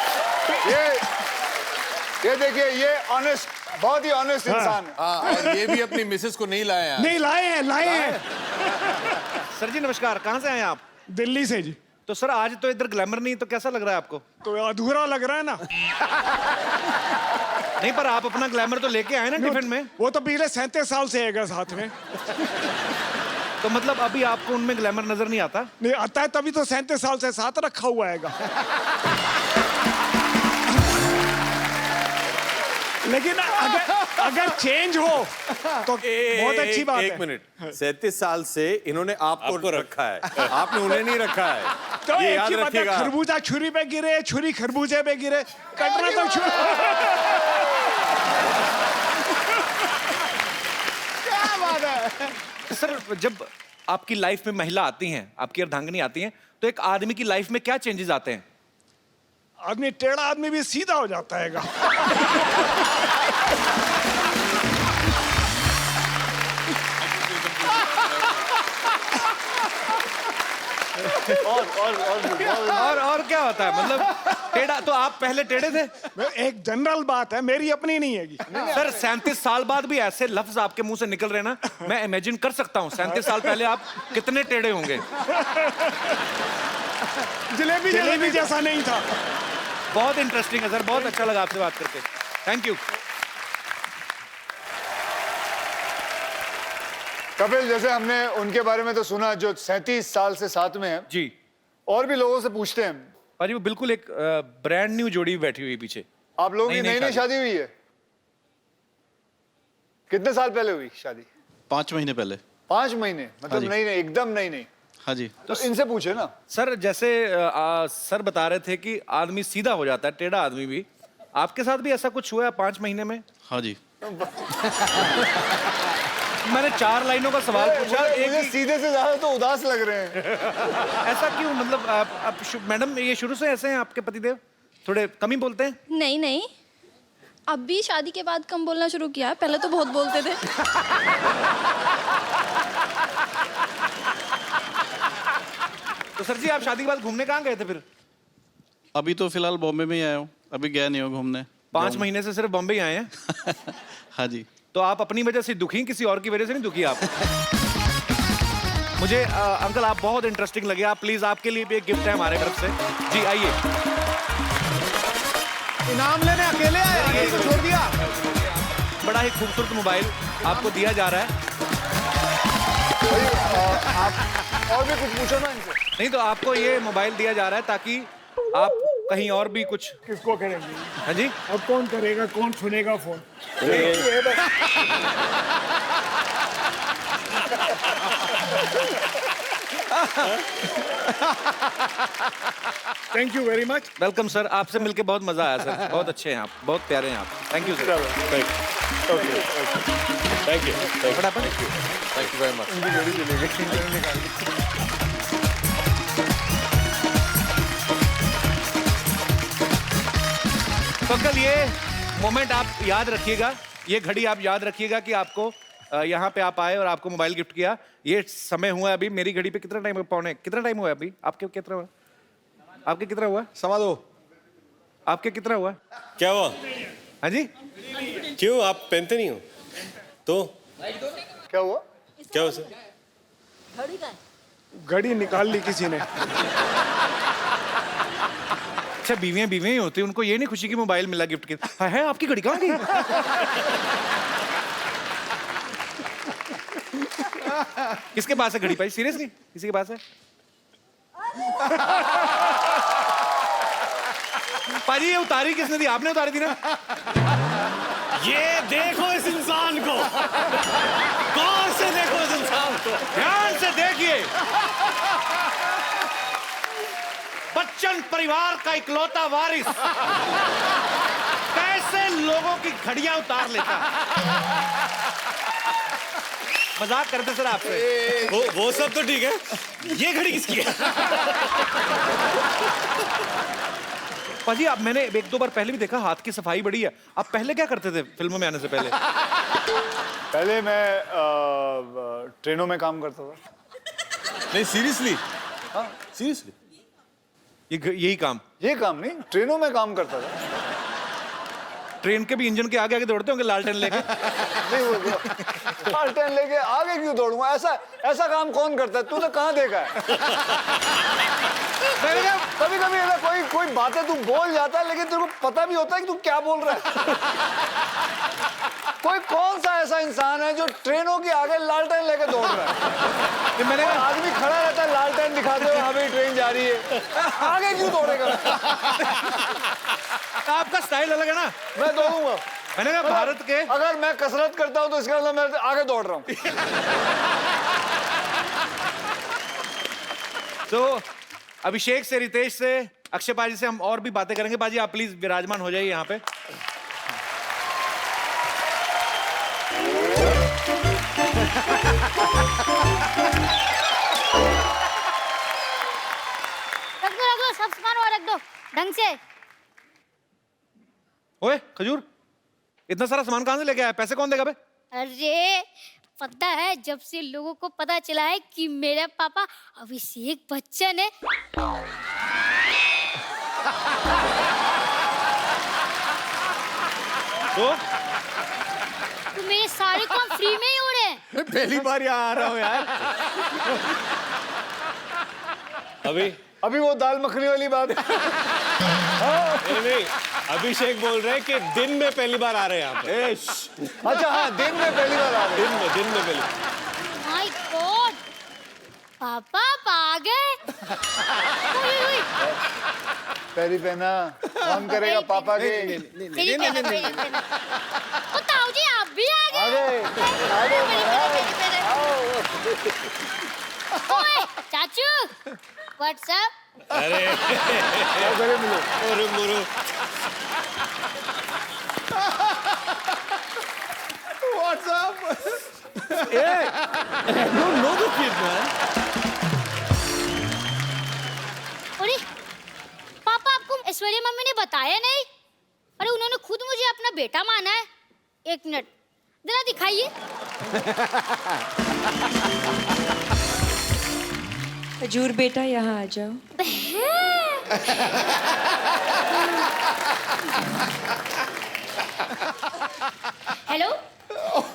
ये देखिए, ये ऑनेस्ट, बहुत ही ऑनेस्ट इंसान है। हाँ, और ये भी अपनी मिसेस को नहीं लाया है। नहीं लाए हैं। सर जी नमस्कार, कहाँ से आए आप? दिल्ली से जी। तो सर आज तो इधर ग्लैमर नहीं, तो कैसा लग रहा है आपको? तो अधूरा लग रहा है ना। नहीं, पर आप अपना ग्लैमर तो लेके आए ना टिफिन में। वो तो पिछले 37 साल से है साथ में। तो मतलब अभी आपको उनमें ग्लैमर नजर नहीं आता? नहीं आता है, तभी तो 37 साल से साथ रखा हुआ है। लेकिन अगर चेंज हो तो बहुत अच्छी बात है। एक मिनट, 37 साल से इन्होंने आपको रखा है, आपने उन्हें नहीं रखा है। तो ये एक याद ही बात है, रखिएगा। खरबूजा छुरी पे गिरे, छुरी खरबूजे पे गिरे, कटना तो छुरी। क्या बात है सर, जब आपकी लाइफ में महिला आती हैं, आपकी अर्धांगिनी आती हैं, तो एक आदमी की लाइफ में क्या चेंजेस आते हैं? आदमी टेढ़ा आदमी भी सीधा हो जाता है। और क्या होता है? मतलब टेढ़ा तो आप पहले टेढ़े थे? एक जनरल बात है, मेरी अपनी नहीं है। सर 37 साल बाद भी ऐसे लफ्ज आपके मुंह से निकल रहे ना, मैं इमेजिन कर सकता हूँ 37 साल पहले आप कितने टेढ़े होंगे। जलेबी जैसा नहीं था। बहुत इंटरेस्टिंग है सर, बहुत अच्छा लगा आपसे बात करके। Thank you. कपिल, जैसे हमने उनके बारे में तो सुना जो 37 साल से साथ में है जी, और भी लोगों से पूछते हैं। भाजी वो बिल्कुल एक ब्रांड न्यू जोड़ी बैठी हुई पीछे। आप लोगों की नई नई शादी हुई है? कितने साल पहले हुई शादी? 5 महीने पहले। 5 महीने? मतलब जी। नई नई, एकदम नई नई। हाँ जी। तो इनसे पूछे ना। सर जैसे सर बता रहे थे कि आदमी सीधा हो जाता है, टेढ़ा आदमी भी, आपके साथ भी ऐसा कुछ हुआ है 5 महीने में? हाँ जी। मैंने 4 लाइनों का सवाल पूछा, मुझे सीधे से ज्यादा तो उदास लग रहे हैं। ऐसा क्यों? मतलब आप मैडम ये शुरू से ऐसे हैं आपके पतिदेव? थोड़े कम ही बोलते हैं? नहीं नहीं, अब भी शादी के बाद कम बोलना शुरू किया, पहले तो बहुत बोलते थे। तो सर जी आप शादी के बाद घूमने कहाँ गए थे फिर? अभी तो फिलहाल बॉम्बे में ही आया हूँ, अभी गया नहीं हूँ घूमने। 5 महीने से सिर्फ बॉम्बे ही आए हैं? हाँ जी। तो आप अपनी वजह से दुखी, किसी और की वजह से नहीं दुखी आप? मुझे अंकल आप बहुत इंटरेस्टिंग लगे। आप प्लीज, आपके लिए भी एक गिफ्ट है हमारे तरफ से। जी आइए। इनाम लेने अकेले आए, आगे को छोड़ दिया। बड़ा ही खूबसूरत मोबाइल आपको दिया जा रहा है। आप और भी कुछ पूछो ना इनसे। नहीं तो आपको ये मोबाइल दिया जा रहा है ताकि आप कहीं और भी कुछ। किसको करेंगे? हाँ जी, अब कौन करेगा, कौन सुनेगा phone? Thank you very much. Welcome sir, आपसे मिलके बहुत मजा आया सर, बहुत अच्छे हैं आप, बहुत प्यारे हैं आप। Thank you sir. Thank you. फटाफट। Thank you very much. तो अंकल ये मोमेंट आप याद रखिएगा, ये घड़ी आप याद रखिएगा कि आपको यहाँ पे आप आए और आपको मोबाइल गिफ्ट किया। ये समय हुआ अभी मेरी घड़ी पे कितना टाइम, पौने कितना टाइम हुआ अभी? आपके कितना हुआ? आपके कितना हुआ? 2:15। आपके कितना हुआ? क्या हुआ? हाँ जी, क्यों आप पहनते नहीं हो? तो क्या हुआ? क्या हुआ सर? घड़ी निकाल ली किसी ने। अच्छा बीवियां बीवियां ही होती, उनको ये नहीं खुशी की मोबाइल मिला गिफ्ट की। है आपकी घड़ी कहाँ गई? किसके पास है घड़ी भाई? सीरियसली किसी के पास है? पाजी ये उतारी किसने दी? आपने उतारी थी ना? ये देखो इस इंसान को, गौर से देखो इस इंसान को, ध्यान से देखिए। बच्चन परिवार का इकलौता वारिस कैसे लोगों की घड़ियां उतार लेता है। मजाक करते सर आपसे। वो सब तो ठीक है, ये घड़ी किसकी है? पाजी आप, मैंने 1-2 बार पहले भी देखा, हाथ की सफाई बड़ी है। आप पहले क्या करते थे फिल्मों में आने से पहले? पहले मैं ट्रेनों में काम करता था। नहीं सीरियसली, हाँ सीरियसली यही काम? ये काम नहीं, ट्रेनों में काम करता था। ट्रेन के भी इंजन के आगे आगे दौड़ते होंगे लालटेन लेके? नहीं वो लालटेन लेके आगे क्यों दौड़ूंगा? ऐसा काम कौन करता है? तूने कहाँ देखा है? कभी कभी कोई बातें तू बोल जाता है लेकिन तेरे को पता भी होता है कि तू क्या बोल रहा है। कोई कौन सा ऐसा इंसान है जो ट्रेनों के आगे लालटेन लेके दौड़ रहा है? मैंने आदमी खड़ा रहता है लालटेन दिखाते हुए, हाँ भाई ट्रेन जा रही है, आगे क्यों दौड़ेगा? आपका स्टाइल अलग है ना। मैं दौड़ूंगा। मैंने कहा भारत के, अगर मैं कसरत करता हूं तो इसका मतलब मैं आगे दौड़ रहा हूं। तो अभिषेक से, रितेश से, अक्षय पाजी से हम और भी बातें करेंगे। पाजी आप प्लीज विराजमान हो जाइए यहाँ पे। रख दो सब सामान वहाँ रख दो ढंग से। ओए खजूर, इतना सारा सामान कहाँ से लेके आया? पैसे कौन देगा बे? अरे पता है, जब से लोगों को पता चला है कि मेरा पापा अभिषेक बच्चन है, तो मेरे सारे काम फ्री में ही हो रहे हैं। पहली बार यहाँ आ रहा हूँ यार। अभी वो दाल मखनी वाली बात। नहीं, अभिषेक बोल रहे हैं कि दिन में पहली बार आ रहे हैं यहाँ पे। अच्छा हाँ, दिन में पहली बार आ रहे हैं। दिन में पहली। माय गॉड, पापा आप आ गए। पैरी पहना, कौन करेगा पापा के? ओ ताऊ जी आप भी आ गए। ओए चाचू, व्हाट्स अप? अरे मुरु What's up? अरे पापा, आपको ऐश्वर्या मम्मी ने बताया नहीं? अरे उन्होंने खुद मुझे अपना बेटा माना है। एक मिनट जरा दिखाइए। खजूर बेटा यहाँ आ जाओ। हेलो,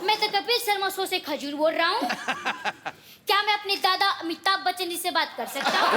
मैं तो कपिल शर्मा शो से खजूर बोल रहा हूँ। क्या मैं अपने दादा अमिताभ बच्चन जी से बात कर सकता हूँ?